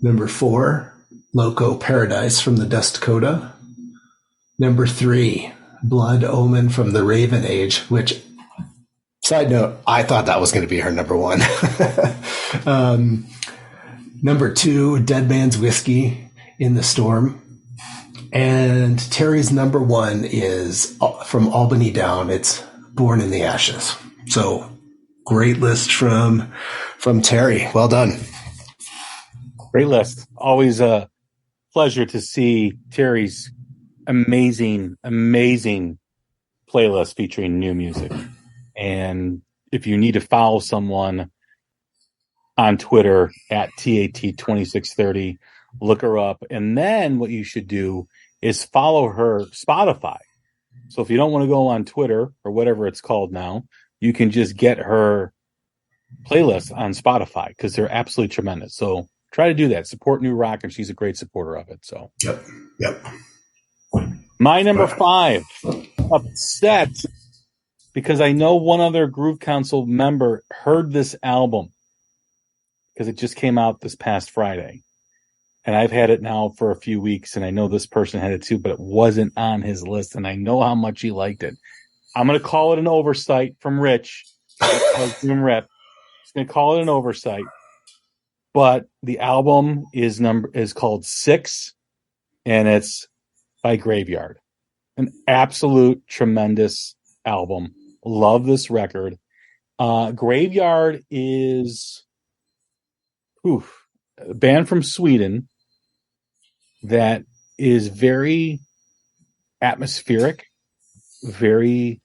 Number 4, Loco Paradise from the Dust Coda. Number 3, Blood Omen from the Raven Age, which, side note, I thought that was going to be her number 1. Number 2, Dead Man's Whiskey, In the Storm. And Terry's number 1 is from Albany Down. It's Born in the Ashes. So great list from Terry. Well done. Great list. Always a pleasure to see Terry's amazing playlist featuring new music. And if you need to follow someone on Twitter at TAT2630, look her up. And then what you should do is follow her Spotify. So if you don't want to go on Twitter or whatever it's called now, you can just get her playlist on Spotify because they're absolutely tremendous. So try to do that. Support new rock, and she's a great supporter of it. So Yep. My number 5, upset because I know one other Groove Council member heard this album because it just came out this past Friday. And I've had it now for a few weeks, and I know this person had it too, but it wasn't on his list, and I know how much he liked it. I'm going to call it an oversight from Rich. Doom Rep. He's going to call it an oversight. But the album is called 6, and it's by Graveyard. An absolute tremendous album. Love this record. Graveyard is a band from Sweden that is very atmospheric, very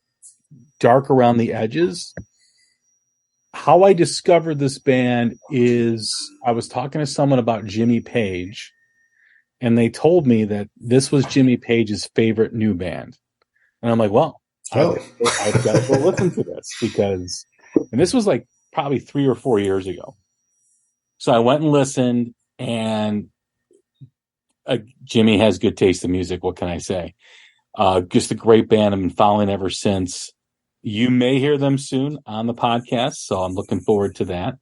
dark around the edges. How I discovered this band is I was talking to someone about Jimmy Page, and they told me that this was Jimmy Page's favorite new band. And I'm like, well, I've got to go listen to this because, and this was like probably 3 or 4 years ago. So I went and listened, and Jimmy has good taste in music. What can I say? Just a great band. I've been following ever since. You may hear them soon on the podcast, so I'm looking forward to that.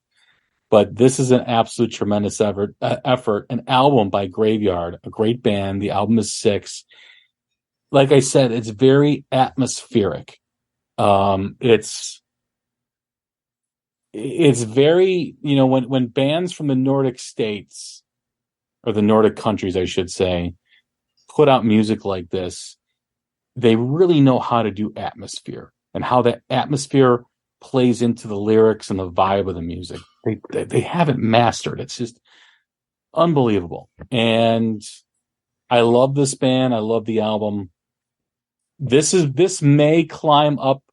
But this is an absolute tremendous effort. An album by Graveyard, a great band. The album is 6. Like I said, it's very atmospheric. It's very, when bands from the Nordic states, or the Nordic countries, I should say, put out music like this, they really know how to do atmosphere and how that atmosphere plays into the lyrics and the vibe of the music. They have it mastered. It's just unbelievable. And I love this band. I love the album. This may climb up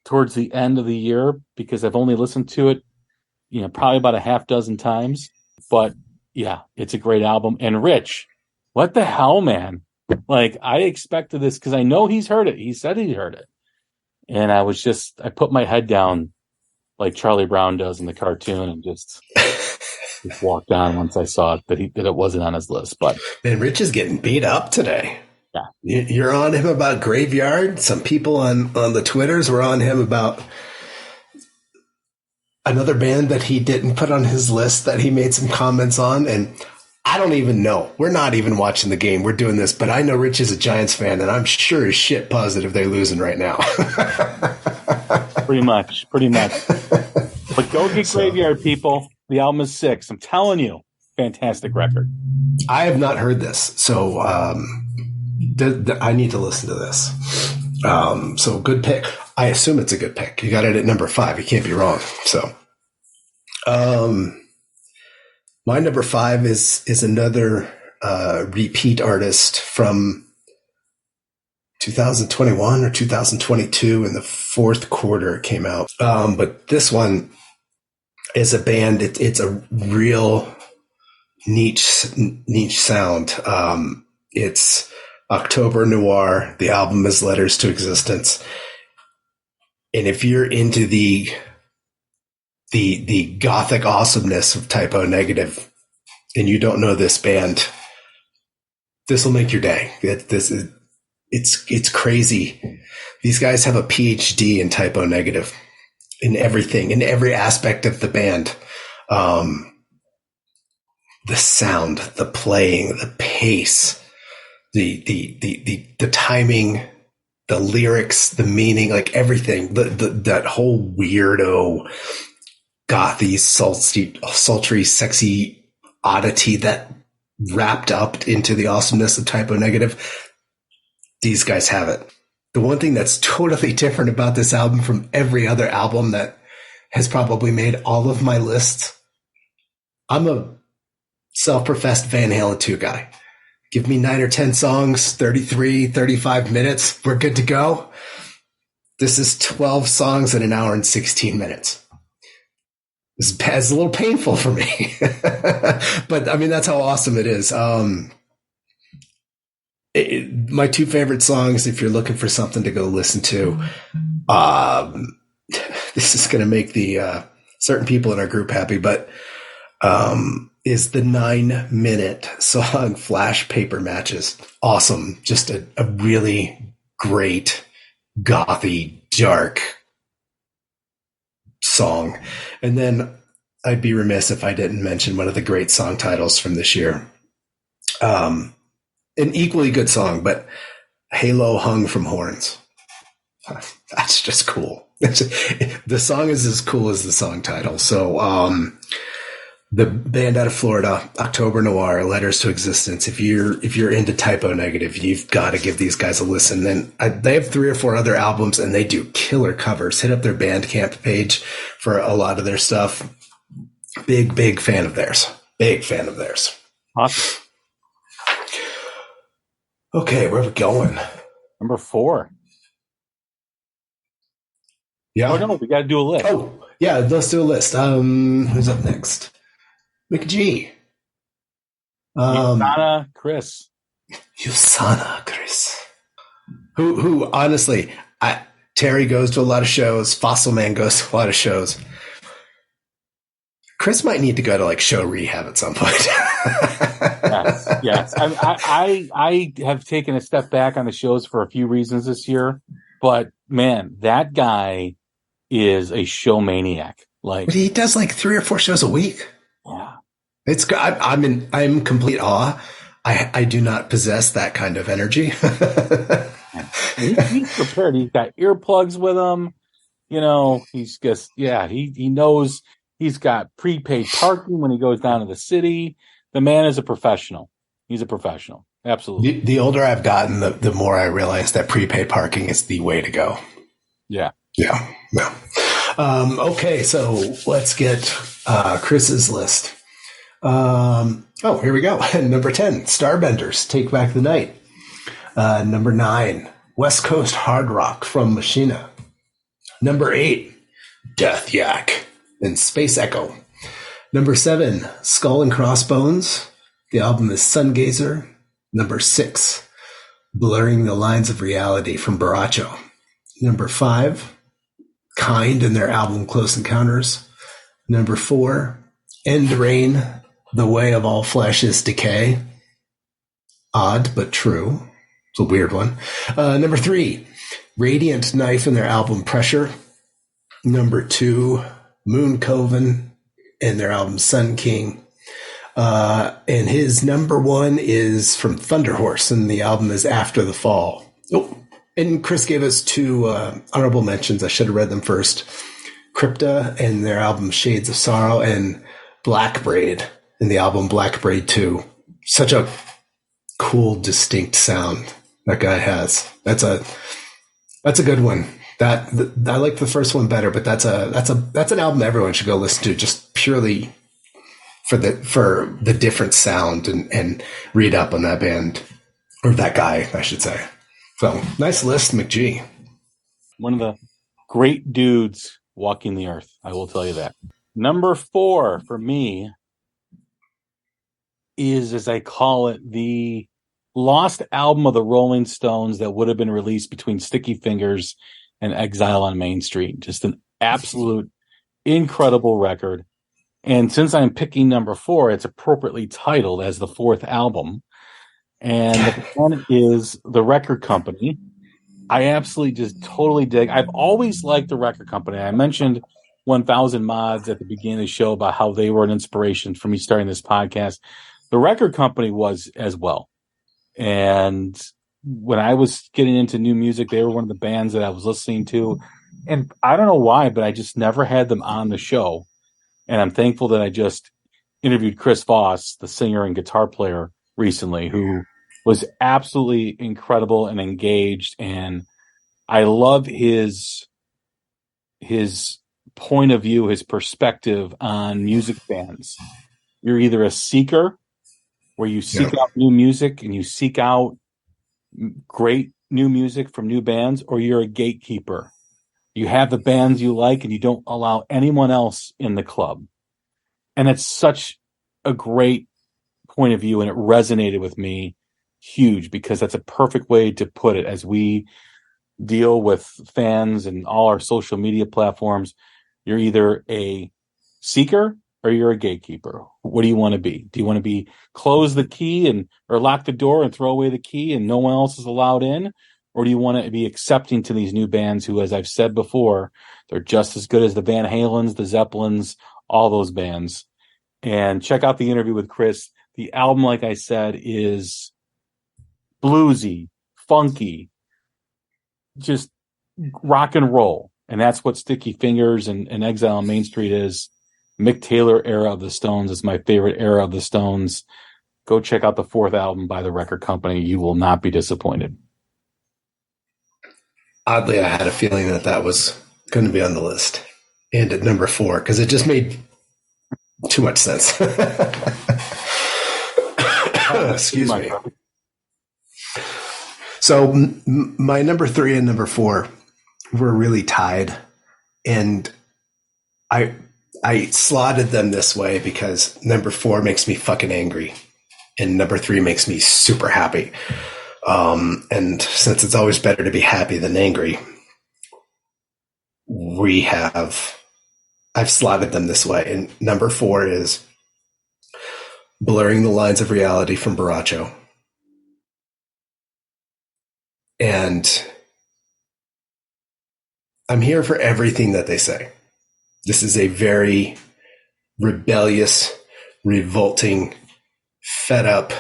towards the end of the year because I've only listened to it, probably about a half dozen times. But yeah, it's a great album. And Rich, what the hell, man? Like, I expected this because I know he's heard it. He said he heard it. And I put my head down like Charlie Brown does in the cartoon and just walked on once I saw it, that it wasn't on his list. But man, Rich is getting beat up today. Yeah. You're on him about Graveyard. Some people on the Twitters were on him about another band that he didn't put on his list that he made some comments on. And I don't even know. We're not even watching the game. We're doing this. But I know Rich is a Giants fan, and I'm sure as shit positive they're losing right now. Pretty much. But go get Graveyard, people. The album is 6. I'm telling you. Fantastic record. I have not heard this. So I need to listen to this. So good pick. I assume it's a good pick. You got it at number 5. You can't be wrong. So, my number 5 is another repeat artist from 2021 or 2022 in the fourth quarter came out. But this one is a band. It's a real niche sound. It's October Noir. The album is Letters to Existence. And if you're into the gothic awesomeness of Typo Negative and you don't know this band, this will make your day. It's crazy. These guys have a PhD in Typo Negative, in everything, in every aspect of the band. The sound, the playing, the pace, the timing, the lyrics, the meaning, like everything, that whole weirdo, gothy, sultry, sexy oddity that wrapped up into the awesomeness of Typo Negative. These guys have it. The one thing that's totally different about this album from every other album that has probably made all of my lists, I'm a self-professed Van Halen 2 guy. Give me 9 or 10 songs, 33, 35 minutes. We're good to go. This is 12 songs in an hour and 16 minutes. This is a little painful for me. But I mean, that's how awesome it is. My 2 favorite songs, if you're looking for something to go listen to, this is going to make the certain people in our group happy, but is the 9-minute song Flash Paper Matches. Awesome. Just a really great, gothy, dark song. And then I'd be remiss if I didn't mention one of the great song titles from this year. An equally good song, but Halo Hung from Horns. That's just cool. The song is as cool as the song title. So, the band out of Florida, October Noir, Letters to Existence. If you're into Typo Negative, you've got to give these guys a listen. And they have 3 or 4 other albums, and they do killer covers. Hit up their Bandcamp page for a lot of their stuff. Big fan of theirs. Big fan of theirs. Awesome. Okay, where are we going? Number 4. Yeah. Oh no, we got to do a list. Oh yeah, let's do a list. Who's up next? McG. Usana Chris. Usana Chris. Who honestly, Terry goes to a lot of shows. Fossil Man goes to a lot of shows. Chris might need to go to like show rehab at some point. Yes. I have taken a step back on the shows for a few reasons this year, but man, that guy is a show maniac. Like, but he does like 3 or 4 shows a week. Yeah, it's. I'm in complete awe. I do not possess that kind of energy. He's prepared. He's got earplugs with him. You know, he's just he knows. He's got prepaid parking when he goes down to the city. The man is a professional. He's a professional. Absolutely. The older I've gotten, the more I realize that prepaid parking is the way to go. Yeah. Okay, so let's get Chris's list. Here we go. Number 10, Starbenders, Take Back the Night. Number 9, West Coast Hard Rock from Machina. Number 8, Death Yak and Space Echo. Number 7, Skull and Crossbones. The album is Sungazer. Number 6, Blurring the Lines of Reality from Baracho. Number 5, Kind and their album Close Encounters. Number 4, End Rain, The Way of All Flesh is Decay. Odd, but true. It's a weird one. Number 3, Radiant Knife and their album Pressure. Number 2, Moon Coven and their album Sun King. And his number 1 is from Thunder Horse, and the album is After the Fall. Oh, and Chris gave us 2 honorable mentions. I should have read them first. Crypta and their album Shades of Sorrow, and Black Braid and the album Black Braid 2. Such a cool, distinct sound that guy has. That's a good one. I like the first one better, but that's an album everyone should go listen to, just purely for the different sound, and read up on that band, or that guy, I should say. So nice list, McG. One of the great dudes walking the earth, I will tell you that. Number 4 for me is, as I call it, the lost album of the Rolling Stones that would have been released between Sticky Fingers and Exile on Main Street. Just an absolute incredible record. And since I'm picking number 4, it's appropriately titled as the 4th album. And the band is The Record Company. I absolutely just totally dig. I've always liked The Record Company. I mentioned 1000 Mods at the beginning of the show about how they were an inspiration for me starting this podcast. The Record Company was as well. And when I was getting into new music, they were one of the bands that I was listening to. And I don't know why, but I just never had them on the show. And I'm thankful that I just interviewed Chris Voss, the singer and guitar player, recently, who was absolutely incredible and engaged. And I love his point of view, his perspective on music fans. You're either a seeker, where you seek out new music and you seek out great new music from new bands, or you're a gatekeeper. You have the bands you like and you don't allow anyone else in the club. And it's such a great point of view, and it resonated with me huge, because that's a perfect way to put it as we deal with fans and all our social media platforms. You're either a seeker or you're a gatekeeper? What do you want to be? Do you want to be close the key or lock the door and throw away the key and no one else is allowed in? Or do you want to be accepting to these new bands who, as I've said before, they're just as good as the Van Halens, the Zeppelins, all those bands? And check out the interview with Chris. The album, like I said, is bluesy, funky, just rock and roll. And that's what Sticky Fingers and Exile on Main Street is. Mick Taylor era of the Stones is my favorite era of the Stones. Go check out the 4th album by the record company. You will not be disappointed. Oddly, I had a feeling that was going to be on the list and at number 4 because it just made too much sense. Excuse me. So my number 3 and number 4 were really tied, and I slotted them this way because number 4 makes me fucking angry, and number 3 makes me super happy. And since it's always better to be happy than angry, I've slotted them this way. And number 4 is Blurring the Lines of Reality from Borracho. And I'm here for everything that they say. This is a very rebellious, revolting, fed up,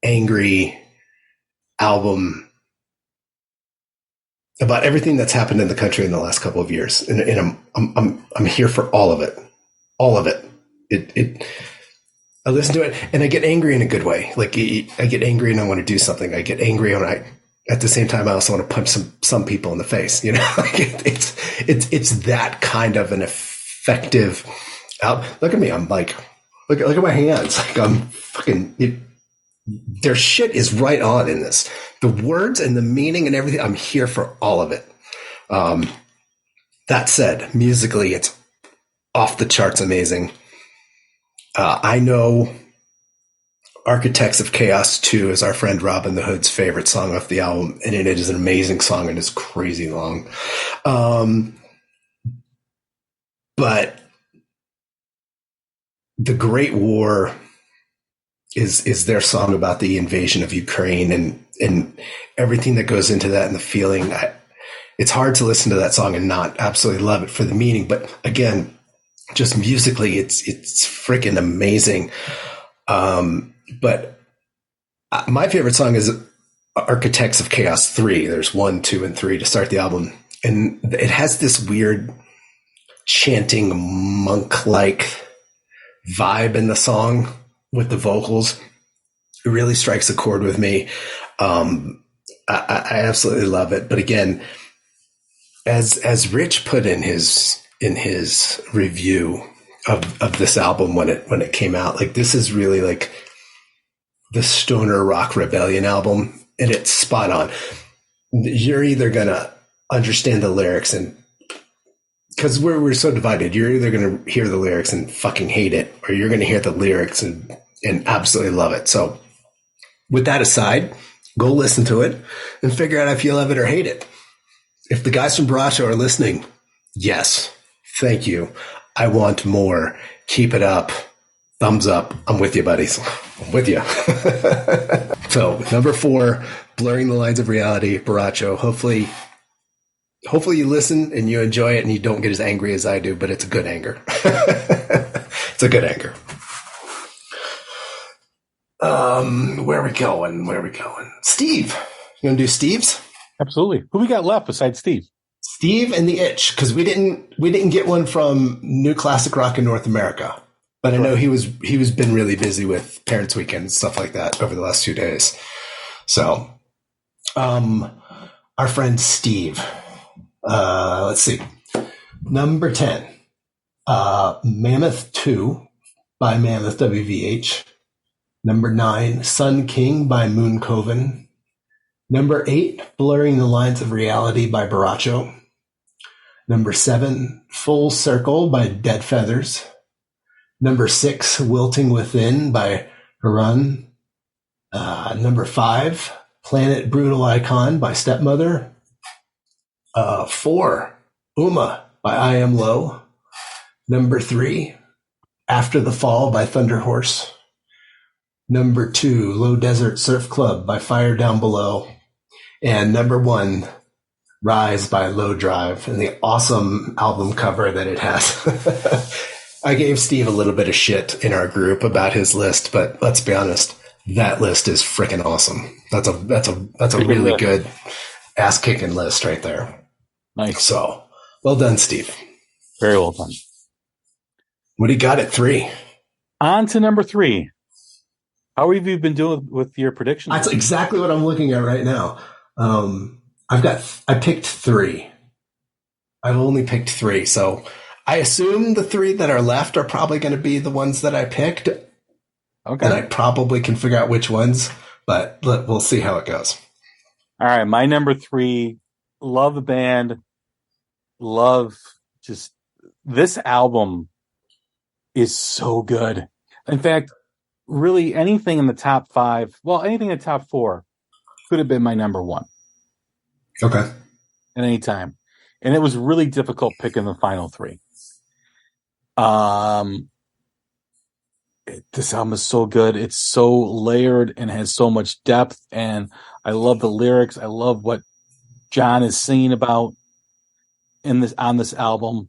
angry album about everything that's happened in the country in the last couple of years, and I'm here for all of it. I listen to it and I get angry in a good way. Like I get angry and I want to do something. I get angry and at the same time I also want to punch some people in the face. You know, it's that kind of an effective. Look at me. I'm like, look at my hands. Like I'm fucking. Their shit is right on in this. The words and the meaning and everything, I'm here for all of it. That said, musically, it's off the charts amazing. I know Architects of Chaos 2 is our friend Robin the Hood's favorite song off the album, and it is an amazing song and it's crazy long. But The Great War is their song about the invasion of Ukraine and everything that goes into that and the feeling. It's hard to listen to that song and not absolutely love it for the meaning. But again, just musically, it's freaking amazing. But my favorite song is Architects of Chaos 3. There's 1, 2, and 3 to start the album. And it has this weird chanting monk-like vibe in the song with the vocals. It really strikes a chord with me. I absolutely love it. But again, as Rich put in his review of this album when it came out, like this is really like the stoner rock rebellion album, and it's spot on. You're either gonna understand the lyrics, and because we're so divided, you're either gonna hear the lyrics and fucking hate it, or you're gonna hear the lyrics and absolutely love it. So with that aside, go listen to it and figure out if you love it or hate it. If the guys from Borracho are listening, yes, thank you. I want more. Keep it up. Thumbs up. I'm with you, buddies. I'm with you. So number 4, Blurring the Lines of Reality, Borracho. Hopefully you listen and you enjoy it and you don't get as angry as I do, but it's a good anger. It's a good anger. Where are we going? Steve. You want to do Steve's? Absolutely. Who we got left besides Steve? Steve and the Itch, because we didn't get one from New Classic Rock in North America, but I know he was been really busy with Parents Weekend and stuff like that over the last 2 days. So, our friend Steve. Let's see, number 10, Mammoth 2 by Mammoth WVH. Number 9, Sun King by Moon Coven. Number 8, Blurring the Lines of Reality by Borracho. Number 7, Full Circle by Dead Feathers. Number 6, Wilting Within by Harun. Number 5, Planet Brutal Icon by Stepmother. 4, Uma by I Am Low. Number 3, After the Fall by Thunder Horse. Number 2, Low Desert Surf Club by Fire Down Below. And number 1, Rise by Low Drive, and the awesome album cover that it has. I gave Steve a little bit of shit in our group about his list, but let's be honest, that list is freaking awesome. That's a really good ass kicking list right there. Nice. So well done, Steve. Very well done. What do you got at 3? On to number 3. How have you been doing with your predictions? That's exactly what I'm looking at right now. I picked 3. I've only picked 3, so I assume the 3 that are left are probably going to be the ones that I picked. Okay. And I probably can figure out which ones, but we'll see how it goes. All right, my number 3, love the band, love just this album is so good. In fact, really anything in the top 5, well, anything in the top 4 could have been my number 1. Okay. At any time. And it was really difficult picking the final 3. This album is so good. It's so layered and has so much depth. And I love the lyrics. I love what John is singing about on this album.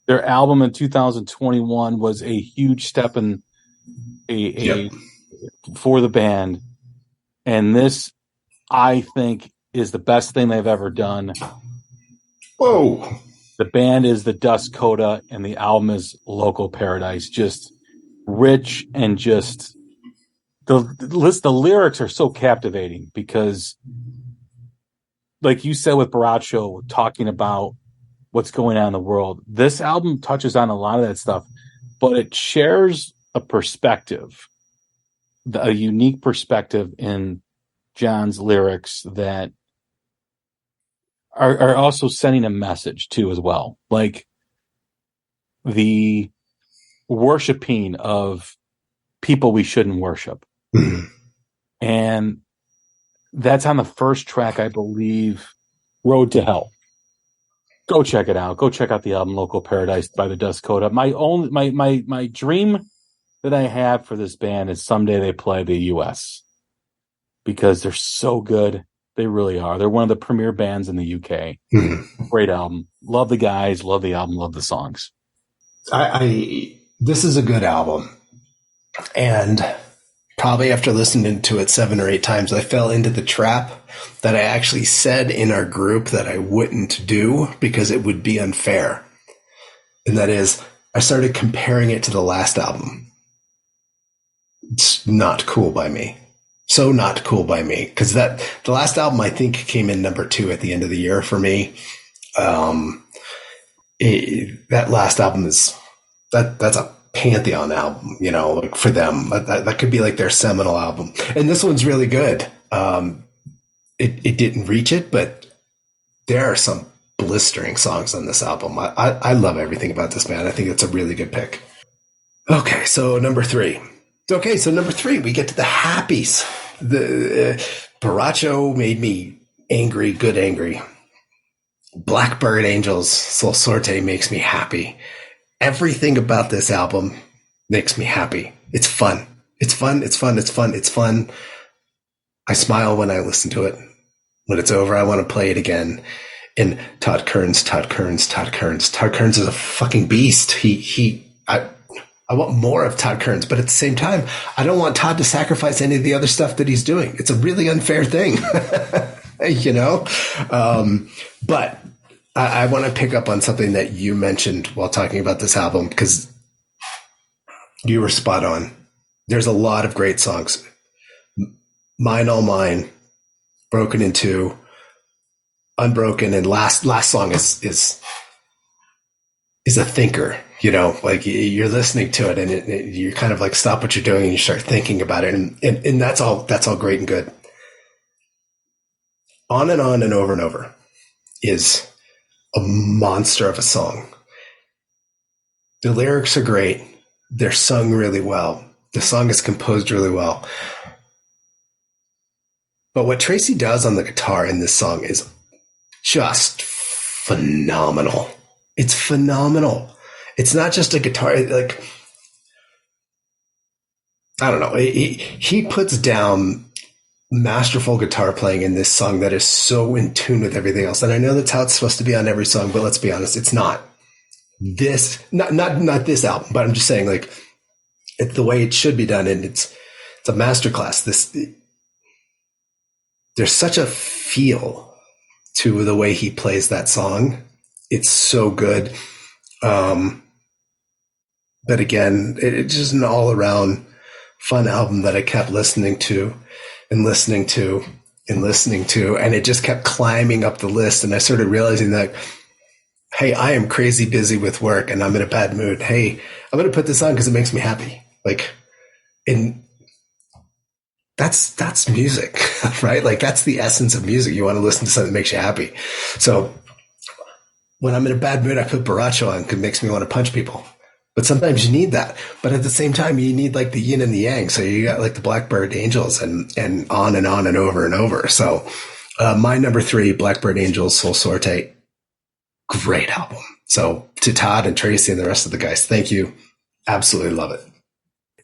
Their album in 2021 was a huge step in for the band. And this, I think, is the best thing they've ever done. Whoa. The band is the Dust Coda, and the album is Local Paradise. Just rich and just the lyrics are so captivating because, like you said with Baracho, talking about what's going on in the world, this album touches on a lot of that stuff, but it shares a perspective, a unique perspective in John's lyrics that are also sending a message too as well. Like the worshiping of people we shouldn't worship. Mm-hmm. And that's on the first track, I believe, Road to Hell. Go check it out. Go check out the album Local Paradise by the Dust Coda. My dream that I have for this band is someday they play the US because they're so good. They really are. They're one of the premier bands in the UK. Mm-hmm. Great album. Love the guys. Love the album. Love the songs. This is a good album. And probably after listening to it 7 or 8 times, I fell into the trap that I actually said in our group that I wouldn't do because it would be unfair. And that is, I started comparing it to the last album. It's not cool by me. So not cool by me, because the last album I think came in number 2 at the end of the year for me. That last album is that's a Pantheon album, like for them. That could be like their seminal album, and this one's really good. It didn't reach it, but there are some blistering songs on this album. I love everything about this band. I think it's a really good pick. Okay, so number 3. Okay, so number 3, we get to the happies. The Baracho made me angry, good angry. Blackbird Angels, Sol Sorte makes me happy. Everything about this album makes me happy. It's fun. It's fun. It's fun. It's fun. It's fun. I smile when I listen to it. When it's over, I want to play it again. And Todd Kearns is a fucking beast. I want more of Todd Kearns, but at the same time, I don't want Todd to sacrifice any of the other stuff that he's doing. It's a really unfair thing, but I want to pick up on something that you mentioned while talking about this album, because you were spot on. There's a lot of great songs. Mine All Mine, Broken in Two, Unbroken, and last song is a thinker. Like you're listening to it and you're kind of like stop what you're doing and you start thinking about it. And that's all great and good. On and over and over is a monster of a song. The lyrics are great. They're sung really well. The song is composed really well. But what Tracy does on the guitar in this song is just phenomenal. It's phenomenal. it's not just a guitar. Like, I don't know. He puts down masterful guitar playing in this song that is so in tune with everything else. And I know that's how it's supposed to be on every song, but let's be honest, it's not. Not this album, but I'm just saying, like, it's the way it should be done, and it's a masterclass. There's such a feel to the way he plays that song. It's so good. But again, it's just an all around fun album that I kept listening to, and it just kept climbing up the list. And I started realizing that, hey, I am crazy busy with work and I'm in a bad mood. Hey, I'm going to put this on because it makes me happy. Like, and that's music, right? Like, that's the essence of music. You want to listen to something that makes you happy. So when I'm in a bad mood, I put Borracho on because it makes me want to punch people. But sometimes you need that. But at the same time, you need like the yin and the yang. So you got like the Blackbird Angels and on and over and over. So my number 3, Blackbird Angels, Sol Sorte. Great album. So to Todd and Tracy and the rest of the guys, thank you. Absolutely love it.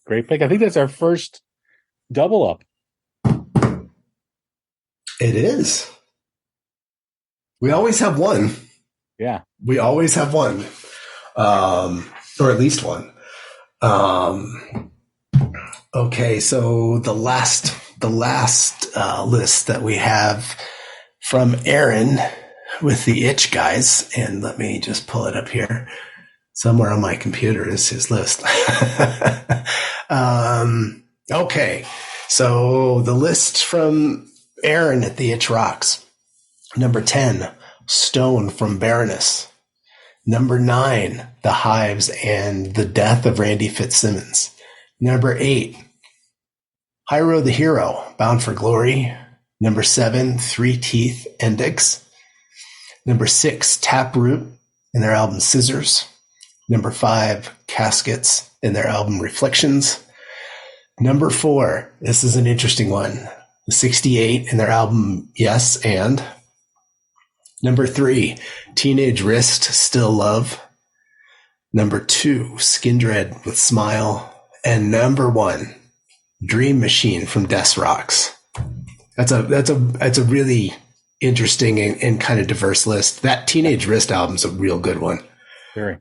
Great pick. I think that's our first double up. It is. We always have one. Yeah. We always have one. Or at least one. Okay, so the last list that we have from Aaron with the Itch guys, and let me just pull it up here. Somewhere on my computer is his list. Okay, so the list from Aaron at the Itch Rocks. Number 10, Stone from Baroness. Number 9, The Hives and the Death of Randy Fitzsimmons. Number 8, Hyro the Hero, Bound for Glory. Number 7, Three Teeth Endix. Number 6, Taproot in their album Scissors. Number 5, Caskets in their album Reflections. Number 4, this is an interesting one, the 68 in their album Yes and. Number 3, Teenage Wrist, Still Love. Number 2, Skindred with Smile. And number 1, Dream Machine from Death Rocks. That's a really interesting and kind of diverse list. That Teenage Wrist album is a real good one.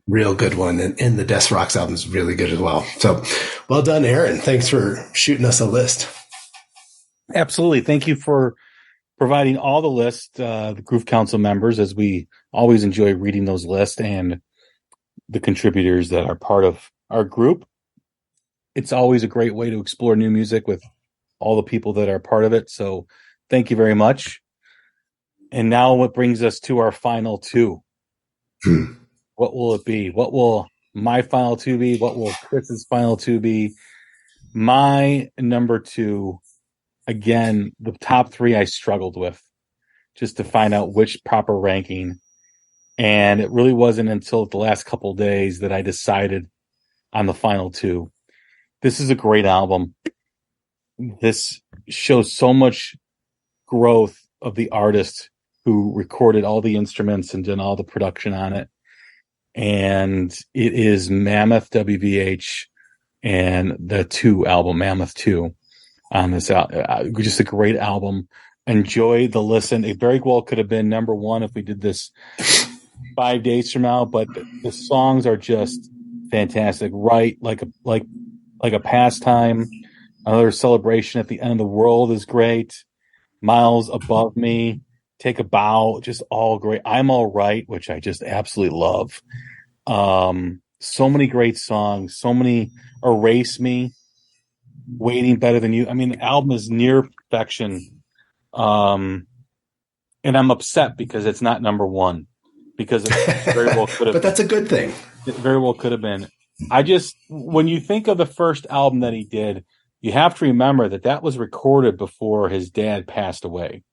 Real good one. And the Death Rocks album is really good as well. So well done, Aaron. Thanks for shooting us a list. Absolutely. Thank you for providing all the lists, the Groove Council members, as we always enjoy reading those lists, and the contributors that are part of our group. It's always a great way to explore new music with all the people that are part of it. So thank you very much. And now what brings us to our final 2? What will it be? What will my final 2 be? What will Chris's final 2 be? My number 2, again, the top 3 I struggled with just to find out which proper ranking. And it really wasn't until the last couple of days that I decided on the final 2. This is a great album. This shows so much growth of the artist who recorded all the instruments and did all the production on it. And it is Mammoth WVH and the 2 album, Mammoth 2. On this just a great album. Enjoy the listen. It very well could have been number 1 if we did this 5 days from now, but the songs are just fantastic. Right, like a pastime. Another celebration at the end of the world is great. Miles Above Me, Take a Bow, just all great. I'm All Right, which I just absolutely love. So many great songs. So many. Erase Me, Waiting Better Than You. I mean, the album is near perfection. And I'm upset because it's not number 1, because it very well could have. But that's a good thing. It very well could have been. When you think of the first album that he did, you have to remember that was recorded before his dad passed away,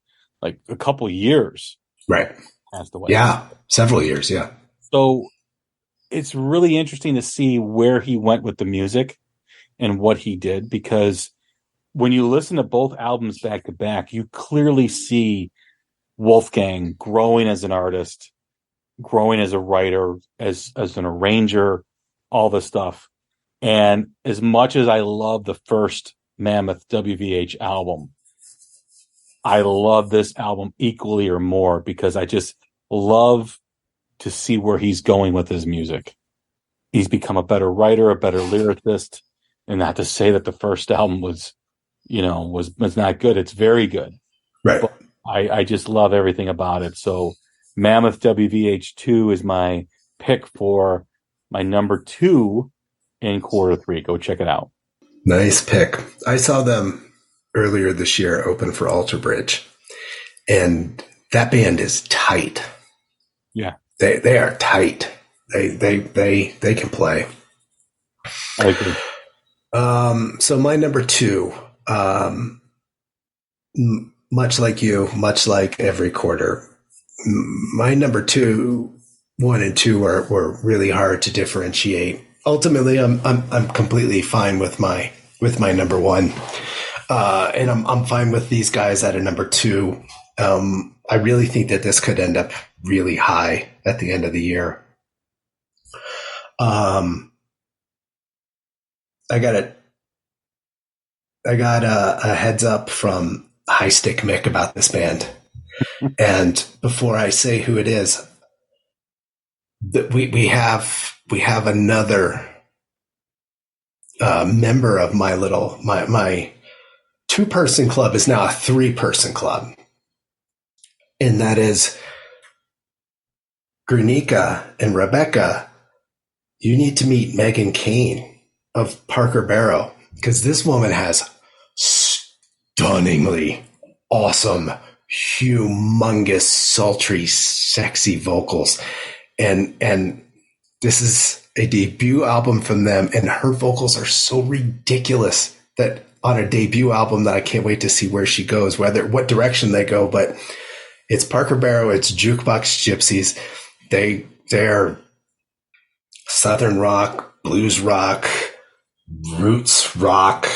like a couple years. Right. Passed away. Yeah. Several years. Yeah. So it's really interesting to see where he went with the music and what he did, because when you listen to both albums back to back, you clearly see Wolfgang growing as an artist growing as a writer, as an arranger, all this stuff. And as much as I love the first Mammoth WVH album, I love this album equally or more because I just love to see where he's going with his music. He's become a better writer, a better lyricist, and not to say that the first album was not good. It's very good. Right. But I just love everything about it. So Mammoth WVH2 is my pick for my number 2 in quarter 3. Go check it out. Nice pick. I saw them earlier this year open for Alter Bridge, and that band is tight. Yeah. They are tight. They can play. I agree. So my number 2, much like you, much like every quarter, my number 2, 1 and 2 were really hard to differentiate. Ultimately, I'm completely fine with my number 1, and I'm fine with these guys at a number 2. I really think that this could end up really high at the end of the year. I got a heads up from High Stick Mick about this band. And before I say who it is, we have another member of my 2-person club is now a 3-person club. And that is Granika and Rebecca. You need to meet Megan Kane of Parker Barrow, because this woman has stunningly awesome, humongous, sultry, sexy vocals. And this is a debut album from them, and her vocals are so ridiculous that on a debut album that I can't wait to see where she goes, what direction they go. But it's Parker Barrow, it's Jukebox Gypsies. They're Southern rock, blues rock, roots rock,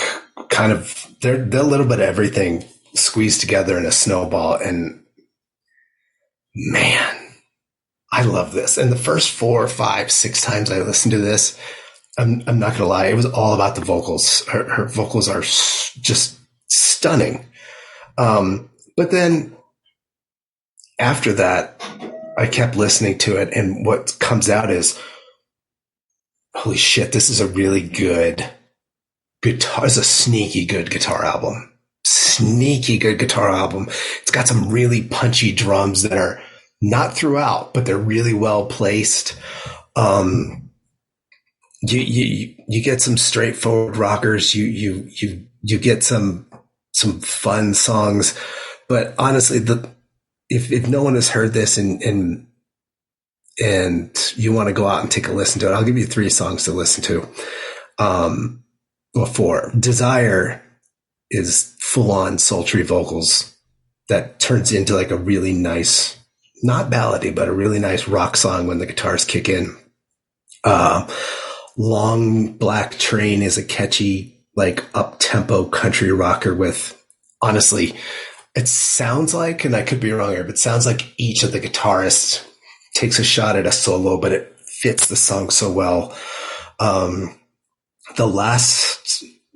kind of, they're a little bit of everything squeezed together in a snowball. And man, I love this. And the first 4, 5, 6 times I listened to this, I'm not gonna lie, it was all about the vocals. Her vocals are just stunning. But then after that, I kept listening to it, and what comes out is, holy shit, this is a really good guitar. It's a sneaky good guitar album. Sneaky good guitar album. It's got some really punchy drums that are not throughout, but they're really well placed. You get some straightforward rockers. You get some fun songs. But honestly, if no one has heard this and you want to go out and take a listen to it, I'll give you 3 songs to listen to. 4. Desire is full on sultry vocals that turns into like a really nice, not ballady, but a really nice rock song when the guitars kick in. Long Black Train is a catchy, like up-tempo country rocker with, honestly, it sounds like, and I could be wrong here, but it sounds like each of the guitarists takes a shot at a solo, but it fits the song so well.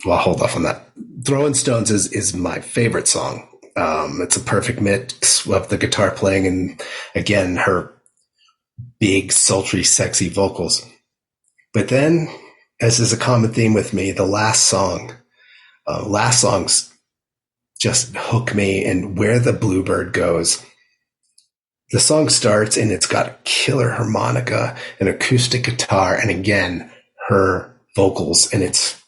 Hold off on that. Throwing Stones is my favorite song. It's a perfect mix of the guitar playing and, again, her big, sultry, sexy vocals. But then, as is a common theme with me, the last songs just hook me, and Where the Bluebird Goes. The song starts and it's got a killer harmonica, an acoustic guitar, and again, her vocals. And it's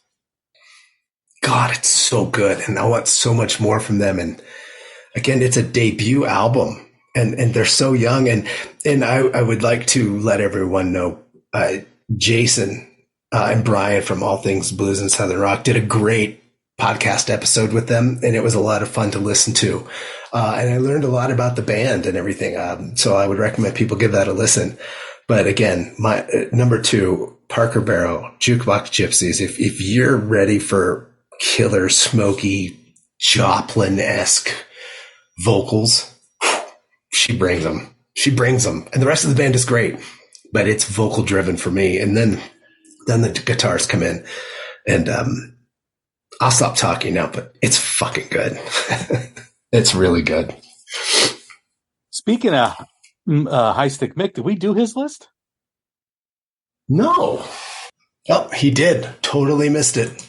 so good. And I want so much more from them. And again, it's a debut album, and they're so young. And I would like to let everyone know, Jason and Brian from All Things Blues and Southern Rock did a great podcast episode with them, and it was a lot of fun to listen to. And I learned a lot about the band and everything. So I would recommend people give that a listen. But again, my number 2, Parker Barrow, Jukebox Gypsies. If you're ready for killer, smoky, Joplin-esque vocals, she brings them. she brings them, and the rest of the band is great, but it's vocal driven for me. And then the guitars come in, and I'll stop talking now, but it's fucking good. It's really good. Speaking of High Stick Mick, did we do his list? No. Oh, he did. Totally missed it.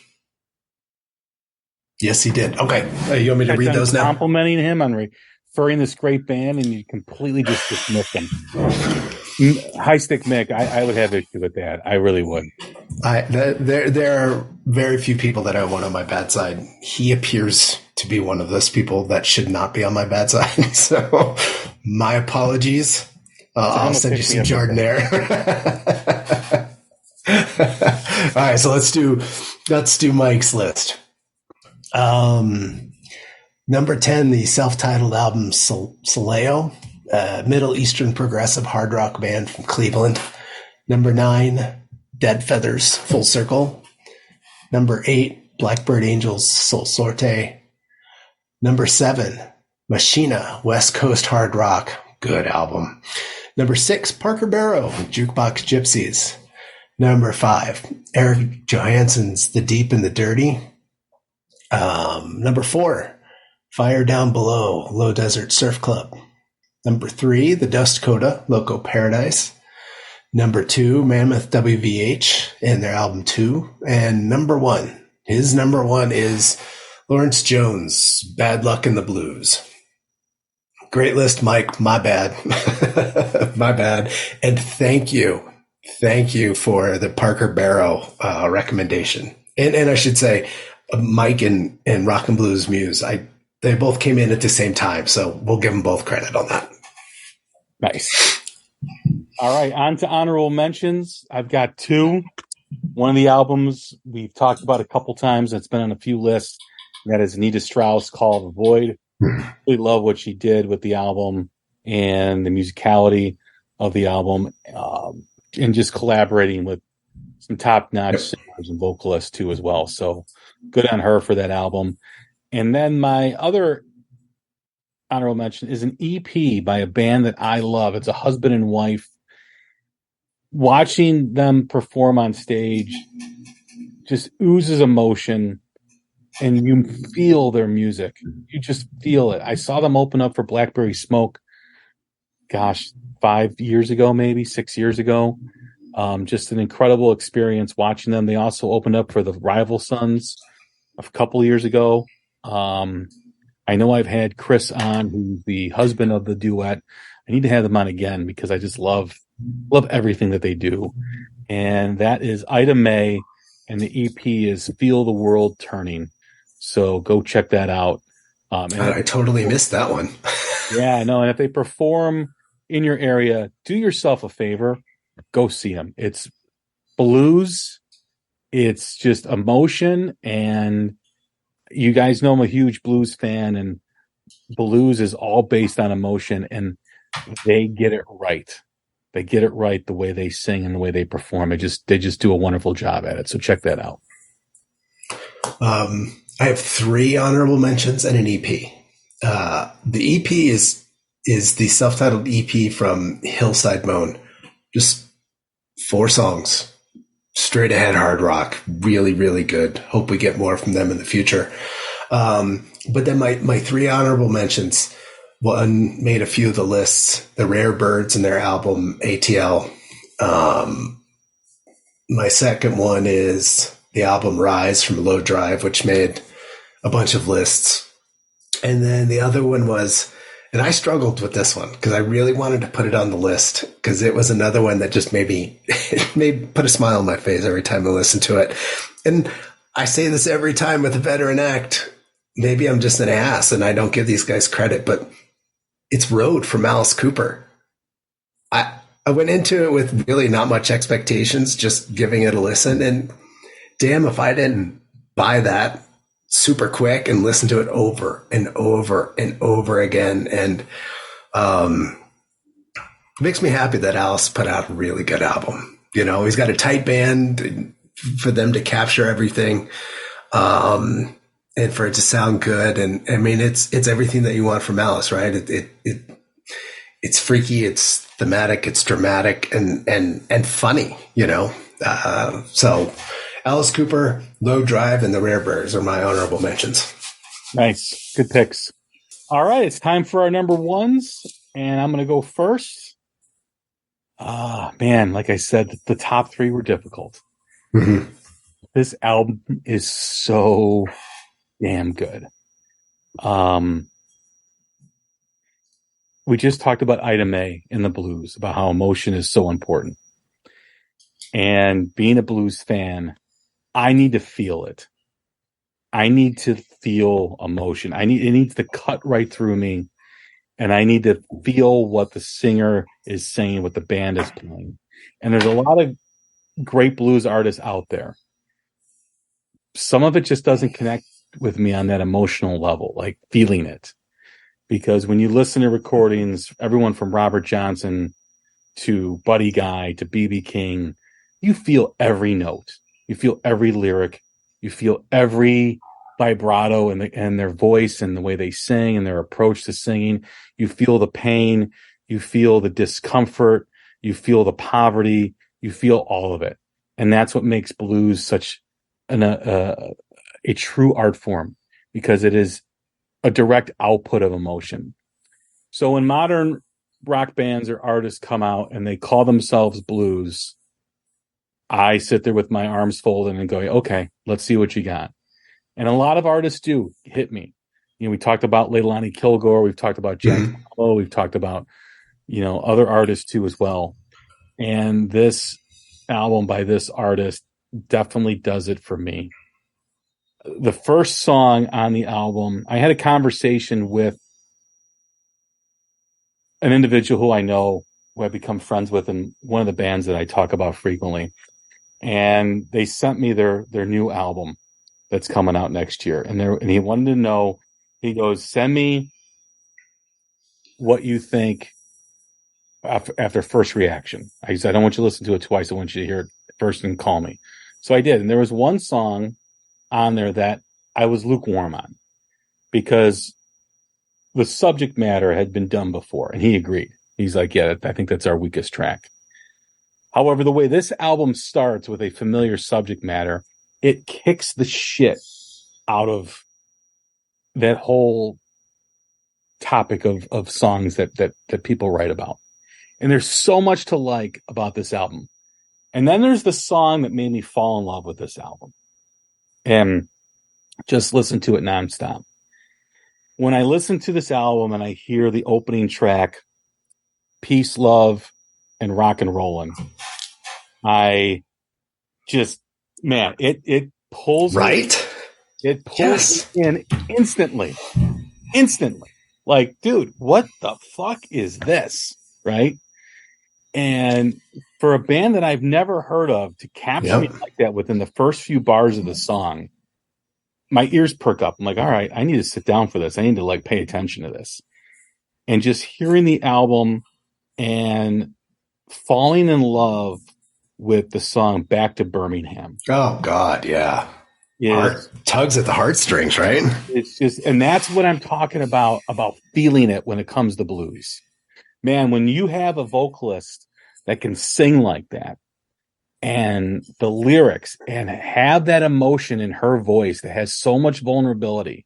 Yes, he did. Okay. You want me to read those now? Complimenting him on referring this great band, and you completely just dismissed him. High Stick Mick, I would have issue with that. I really would. There are very few people that I want on my bad side. He appears to be one of those people that should not be on my bad side. So my apologies. I'll send you some Jardinier. All right, so let's do Mike's list. Number 10, the self-titled album Soleo, Middle Eastern progressive hard rock band from Cleveland. Number 9, Dead Feathers, Full Circle. Number 8, Blackbird Angels, Sol Sorte. Number 7, Machina, West Coast hard rock, good album. Number 6, Parker Barrow, Jukebox Gypsies. Number 5, Eric Johansson's The Deep and the Dirty. Number 4, Fire Down Below, Low Desert Surf Club. Number 3, The Dust Coda, Loco Paradise. Number 2, Mammoth WVH and their album 2. And his number 1 is Lawrence Jones, Bad Luck in the Blues. Great list, Mike. My bad. My bad. And thank you. Thank you for the Parker Barrow recommendation. And I should say, Mike and Rock and Blues Muse, they both came in at the same time, so we'll give them both credit on that. Nice. All right, on to honorable mentions. I've got 2. One of the albums we've talked about a couple times, and it's been on a few lists. That is Anita Strauss, Call of the Void. Really love what she did with the album and the musicality of the album, and just collaborating with some top-notch singers and vocalists too as well. So good on her for that album. And then my other honorable mention is an EP by a band that I love. It's a husband and wife. Watching them perform on stage just oozes emotion, and you feel their music. You just feel it. I saw them open up for Blackberry Smoke, 5 years ago, maybe 6 years ago. Just an incredible experience watching them. They also opened up for the Rival Sons a couple years ago. I know I've had Chris on, who's the husband of the duet. I need to have them on again because I just love everything that they do. And that is Ida May, and the EP is Feel the World Turning. So go check that out. And I totally missed that one. Yeah, I know. And if they perform in your area, do yourself a favor. Go see them. It's blues. It's just emotion. And you guys know I'm a huge blues fan, and blues is all based on emotion, and they get it right. They get it right the way they sing and the way they perform. They just do a wonderful job at it. So check that out. I have 3 honorable mentions and an EP. The EP is the self-titled EP from Hillside Moan. Just 4 songs, straight ahead hard rock, really, really good. Hope we get more from them in the future. But then my 3 honorable mentions, one made a few of the lists, the Rare Birds and their album ATL. My second one is the album Rise from Low Drive, which made a bunch of lists. And then the other one was, and I struggled with this one because I really wanted to put it on the list because it was another one that just put a smile on my face every time I listened to it. And I say this every time with a veteran act. Maybe I'm just an ass and I don't give these guys credit, but it's Road from Alice Cooper. I went into it with really not much expectations, just giving it a listen. And damn, if I didn't buy that super quick and listen to it over and over and over again. And it makes me happy that Alice put out a really good album. You know, he's got a tight band for them to capture everything, and for it to sound good. And I mean, it's everything that you want from Alice, right? It's freaky, it's thematic, it's dramatic, and funny, So Alice Cooper, Low Drive, and the Rare Birds are my honorable mentions. Nice. Good picks. All right, it's time for our number ones, and I'm going to go first. Man, like I said, the top three were difficult. Mm-hmm. This album is so damn good. We just talked about Item A in the blues, about how emotion is so important. And being a blues fan, I need to feel it. I need to feel emotion. It needs to cut right through me. And I need to feel what the singer is saying, what the band is playing. And there's a lot of great blues artists out there. Some of it just doesn't connect with me on that emotional level, like feeling it. Because when you listen to recordings, everyone from Robert Johnson to Buddy Guy to B.B. King, you feel every note. You feel every lyric. You feel every vibrato and their voice and the way they sing and their approach to singing. You feel the pain. You feel the discomfort. You feel the poverty. You feel all of it. And that's what makes blues such a true art form, because it is a direct output of emotion. So when modern rock bands or artists come out and they call themselves blues, I sit there with my arms folded and go, okay, let's see what you got. And a lot of artists do hit me. We talked about Leilani Kilgore. We've talked about Jack Harlow. We've talked about, other artists too as well. And this album by this artist definitely does it for me. The first song on the album, I had a conversation with an individual who I know, who I've become friends with in one of the bands that I talk about frequently. And they sent me their new album that's coming out next year. And he wanted to know, he goes, send me what you think after first reaction. I said, I don't want you to listen to it twice. I want you to hear it first and call me. So I did. And there was one song on there that I was lukewarm on, because the subject matter had been done before, and he agreed. He's like, yeah, I think that's our weakest track. However, the way this album starts with a familiar subject matter, it kicks the shit out of that whole topic of songs that people write about. And there's so much to like about this album. And then there's the song that made me fall in love with this album and just listen to it nonstop. When I listen to this album and I hear the opening track, Peace, Love, and Rock and Rollin', I just, man, it pulls right. It pulls in instantly. Like, dude, what the fuck is this? Right? And for a band that I've never heard of to capture me like that within the first few bars of the song, my ears perk up. I'm like, all right, I need to sit down for this. I need to pay attention to this. And just hearing the album and falling in love with the song Back to Birmingham. Oh God. Yeah. Tugs at the heartstrings, right? It's just, and that's what I'm talking about feeling it when it comes to blues. Man, when you have a vocalist that can sing like that, and the lyrics, and have that emotion in her voice that has so much vulnerability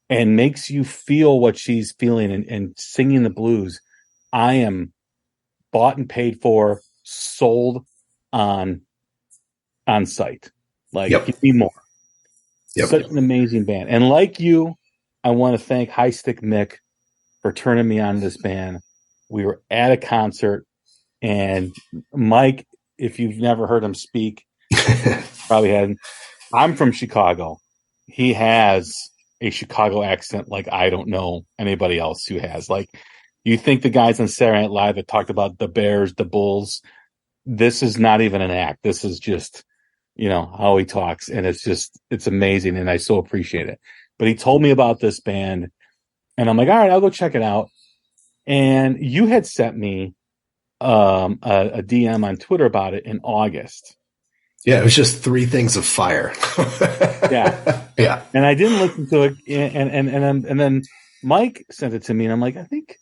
and makes you feel what she's feeling and singing the blues, I am bought and paid for, sold on site. Give me more. Such an amazing band. And like you, I want to thank High Stick Mick for turning me on to this band. We were at a concert, and Mike, if you've never heard him speak, probably hadn't. I'm from Chicago. He has a Chicago accent like I don't know anybody else who has. Like, you think the guys on Saturday Night Live that talked about the Bears, the Bulls, this is not even an act. This is just, how he talks. And it's amazing. And I so appreciate it. But he told me about this band, and I'm like, all right, I'll go check it out. And you had sent me a DM on Twitter about it in August. Yeah, it was just 3 Things of Fire. Yeah. And I didn't listen to it. And then Mike sent it to me, and I'm like, I think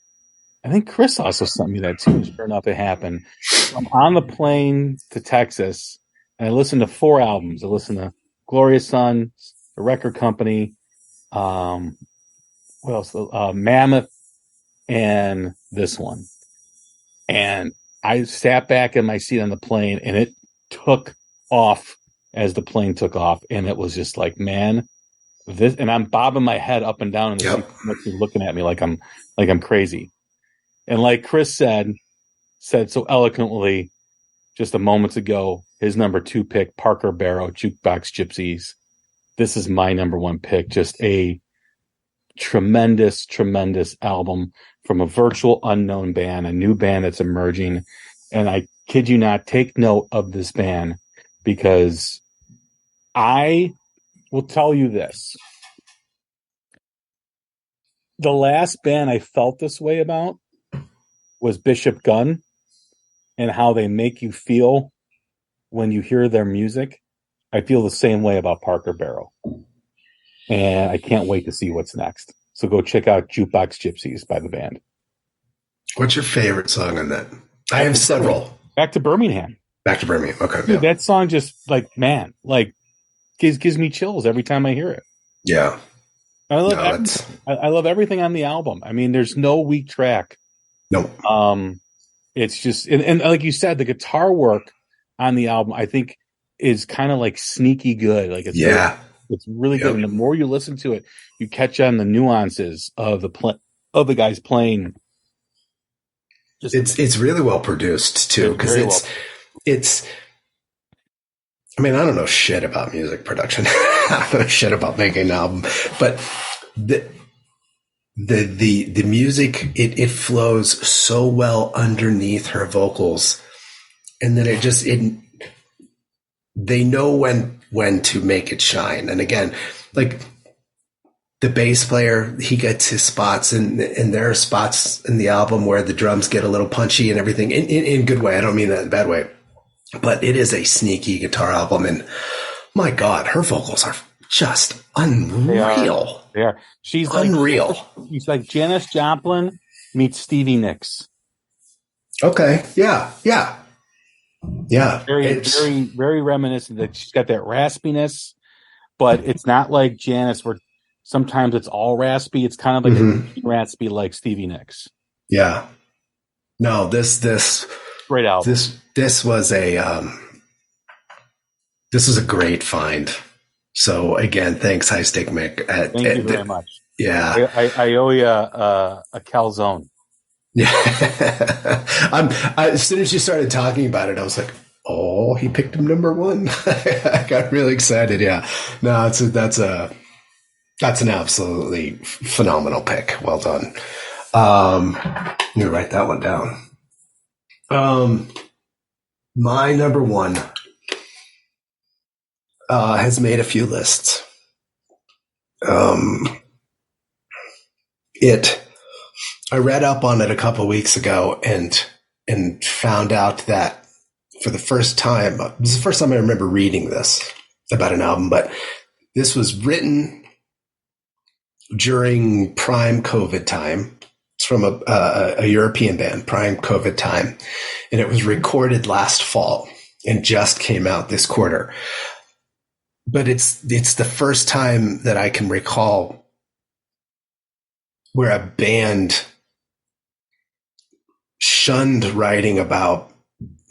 I think Chris also sent me that too. Sure enough, it happened. I'm on the plane to Texas, and I listened to 4 albums. I listened to Glorious Sons, The Record Company, what else? Mammoth, and this one. And I sat back in my seat on the plane, and it took off as the plane took off, and it was just like, man, this. And I'm bobbing my head up and down in the seat, looking at me like I'm crazy. And like Chris said so eloquently just a moment ago, his number 2 pick, Parker Barrow, Jukebox Gypsies. This is my number 1 pick. Just a tremendous, tremendous album from a virtual unknown band, a new band that's emerging. And I kid you not, take note of this band, because I will tell you this. The last band I felt this way about was Bishop Gunn, and how they make you feel when you hear their music. I feel the same way about Parker Barrow. And I can't wait to see what's next. So go check out Jukebox Gypsies by the band. What's your favorite song on that? I have several. Back to Birmingham. Back to Birmingham. Okay. Dude, that song just gives me chills every time I hear it. Yeah. I love everything on the album. I mean, there's no weak track. No. It's just, and like you said, the guitar work on the album, I think, is kind of like sneaky good. Like it's really good. And the more you listen to it, you catch on the nuances of the guys playing. It's really well produced too, because it's. I mean, I don't know shit about music production. I don't know shit about making an album, but the music, it flows so well underneath her vocals, and then they know when to make it shine. And again, like the bass player, he gets his spots, and there are spots in the album where the drums get a little punchy and everything in a good way. I don't mean that in a bad way, but it is a sneaky guitar album. And my God, her vocals are just unreal. They are. She's unreal. She's like Janis Joplin meets Stevie Nicks. Okay. Yeah. Very, very, very reminiscent. That she's got that raspiness, but it's not like Janis, where sometimes it's all raspy. It's kind of like raspy, like Stevie Nicks. Yeah. No, this great album. This was a great find. So again, thanks, High Stake Mick. Thank you very much. Yeah, I owe you a calzone. Yeah. As soon as you started talking about it, I was like, oh, he picked him number 1. I got really excited. Yeah. No, that's an absolutely phenomenal pick. Well done. Let me write that one down. My number 1 has made a few lists. I read up on it a couple of weeks ago and found out that for the first time, this is the first time I remember reading this about an album, but this was written during prime COVID time. It's from a European band, Prime COVID Time, and it was recorded last fall and just came out this quarter. But it's the first time that I can recall where a band shunned writing about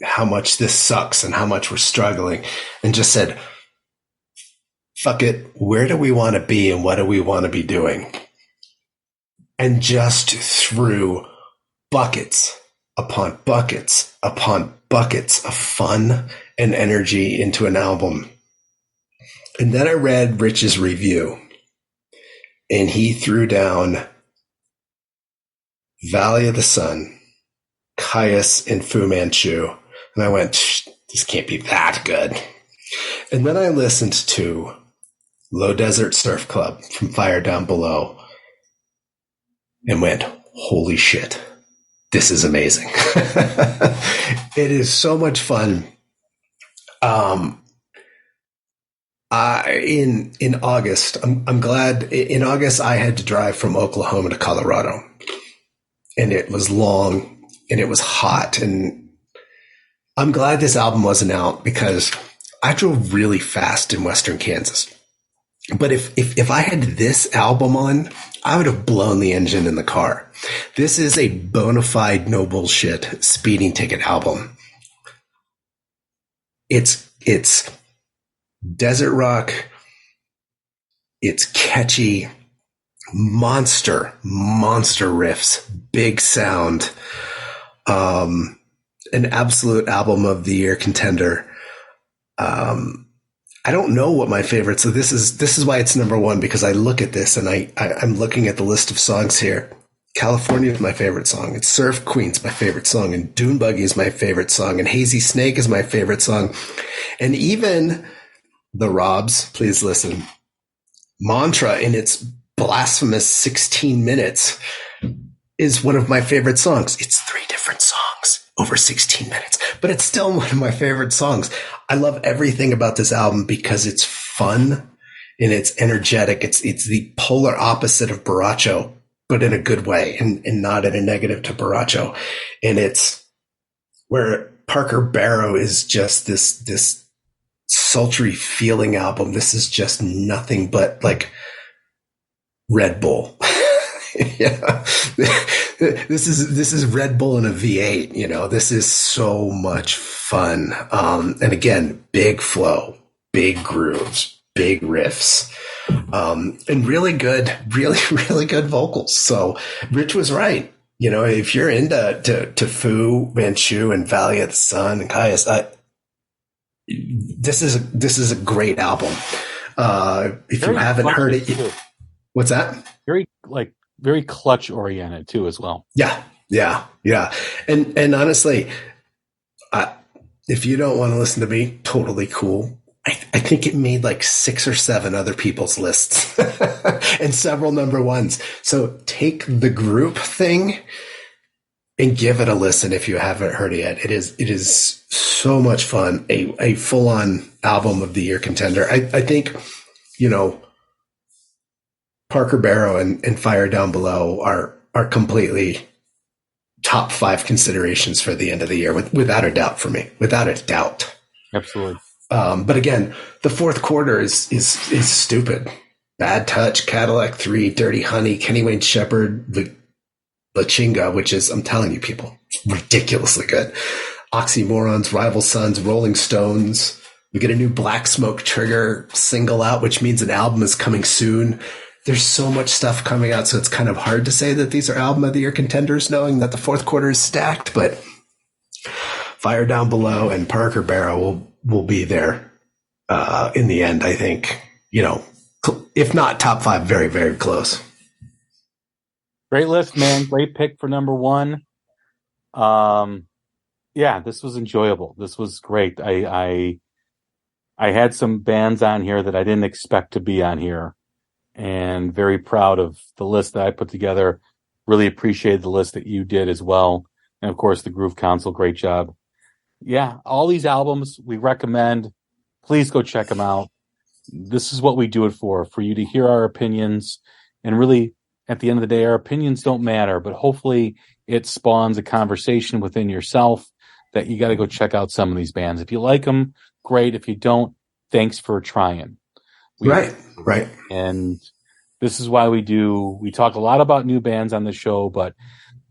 how much this sucks and how much we're struggling and just said, fuck it, where do we want to be and what do we want to be doing? And just threw buckets upon buckets upon buckets of fun and energy into an album. And then I read Rich's review, and he threw down Valley of the Sun, Caius, and Fu Manchu. And I went, this can't be that good. And then I listened to Low Desert Surf Club from Fire Down Below and went, holy shit, this is amazing. It is so much fun. In August, I'm glad in August I had to drive from Oklahoma to Colorado. and it was long and it was hot. And I'm glad this album wasn't out because I drove really fast in Western Kansas. But if I had this album on, I would have blown the engine in the car. This is a bona fide, no bullshit speeding ticket album. It's desert rock. It's catchy, monster riffs, big sound, an absolute album of the year contender. I don't know what my favorite. So this is why it's number one, because I look at this and I'm looking at the list of songs here. California is my favorite song. It's Surf Queen's my favorite song, and Dune Buggy is my favorite song, and Hazy Snake is my favorite song, and even the Robs. Please listen. Mantra in its blasphemous 16 minutes is one of my favorite songs. It's 3 different songs over 16 minutes, but it's still one of my favorite songs. I love everything about this album because it's fun and it's energetic. It's the polar opposite of Borracho, but in a good way and not in a negative to Borracho. And it's where Parker Barrow is just this sultry feeling album. This is just nothing but like Red Bull. Yeah. This is Red Bull in a V8, you know. This is so much fun. And again, big flow, big grooves, big riffs, and really good vocals. So Rich was right. You know, if you're into Fu Manchu and Valley of the Sun and Caius, this is a great album. If you haven't heard it, what's that? Very clutch oriented too, as well. Yeah. And honestly, if you don't want to listen to me, totally cool. I think it made like 6 or 7 other people's lists and several number ones. So take the group thing and give it a listen if you haven't heard it yet. It is so much fun. A full on album of the year contender. I think, you know, Parker Barrow and Fire Down Below are completely top 5 considerations for the end of the year, without a doubt for me, without a doubt. Absolutely. But again, the fourth quarter is stupid. Bad Touch, Cadillac 3, Dirty Honey, Kenny Wayne Shepherd, La Chinga, which is, I'm telling you people, ridiculously good. Oxymorons, Rival Sons, Rolling Stones. We get a new Black Smoke Trigger single out, which means an album is coming soon. There's so much stuff coming out, so it's kind of hard to say that these are album of the year contenders, knowing that the fourth quarter is stacked. But Fire Down Below and Parker Barrow will be there in the end. I think, you know, if not top 5, very, very close. Great list, man. Great pick for number 1. Yeah, this was enjoyable. This was great. I had some bands on here that I didn't expect to be on here. And very proud of the list that I put together. Really appreciated the list that you did as well. And of course, the Groove Council, great job. Yeah, all these albums we recommend. Please go check them out. This is what we do it for you to hear our opinions. And really, at the end of the day, our opinions don't matter, but hopefully it spawns a conversation within yourself that you got to go check out some of these bands. If you like them, great. If you don't, thanks for trying. Right. And this is why we talk a lot about new bands on the show, but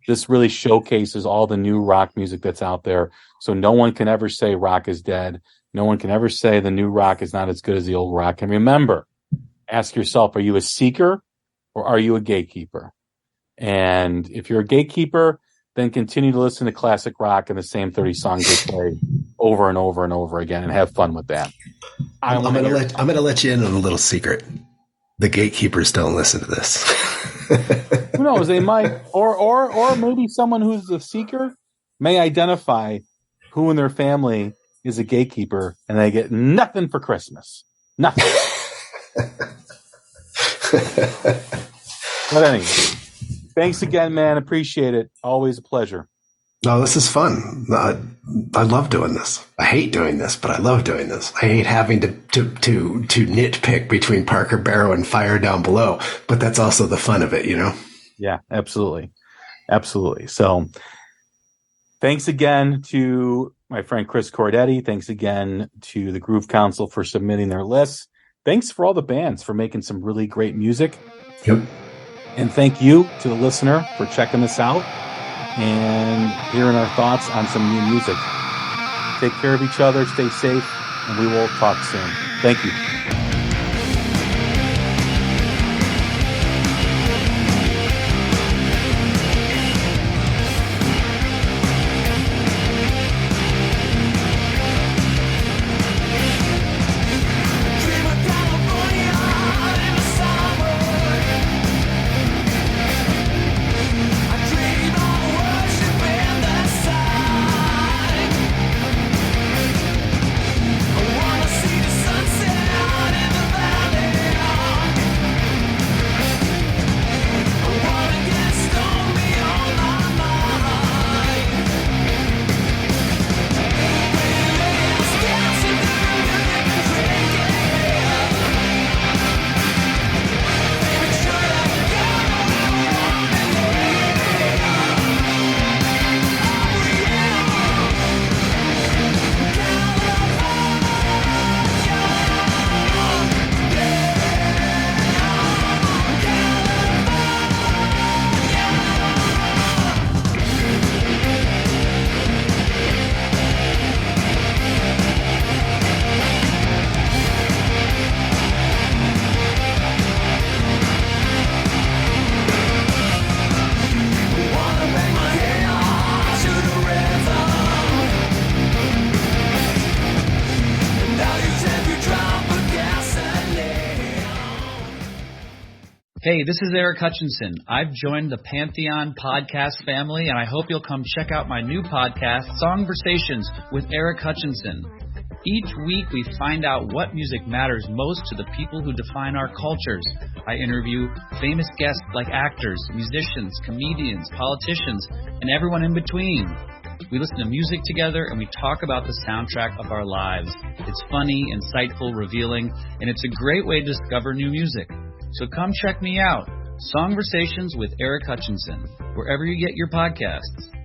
this really showcases all the new rock music that's out there. So no one can ever say rock is dead. No one can ever say the new rock is not as good as the old rock. And remember, ask yourself, are you a seeker or are you a gatekeeper? And if you're a gatekeeper, then continue to listen to classic rock and the same 30 songs they play over and over and over again and have fun with that. I'm gonna let you in on a little secret. The gatekeepers don't listen to this. Who knows? They might, or maybe someone who's a seeker may identify who in their family is a gatekeeper, and they get nothing for Christmas. Nothing. But anyway, thanks again, man. Appreciate it. Always a pleasure. No, this is fun. I love doing this. I hate doing this, but I love doing this. I hate having to nitpick between Parker Barrow and Fire Down Below, but that's also the fun of it, you know? Yeah, absolutely. Absolutely. So thanks again to my friend Chris Cordetti. Thanks again to the Groove Council for submitting their lists. Thanks for all the bands for making some really great music. Yep. And thank you to the listener for checking this out and hearing our thoughts on some new music. Take care of each other, stay safe, and we will talk soon. Thank you. Hey, this is Eric Hutchinson. I've joined the Pantheon Podcast family, and I hope you'll come check out my new podcast, Songversations with Eric Hutchinson. Each week, we find out what music matters most to the people who define our cultures. I interview famous guests like actors, musicians, comedians, politicians, and everyone in between. We listen to music together, and we talk about the soundtrack of our lives. It's funny, insightful, revealing, and it's a great way to discover new music. So come check me out, Songversations with Eric Hutchinson, wherever you get your podcasts.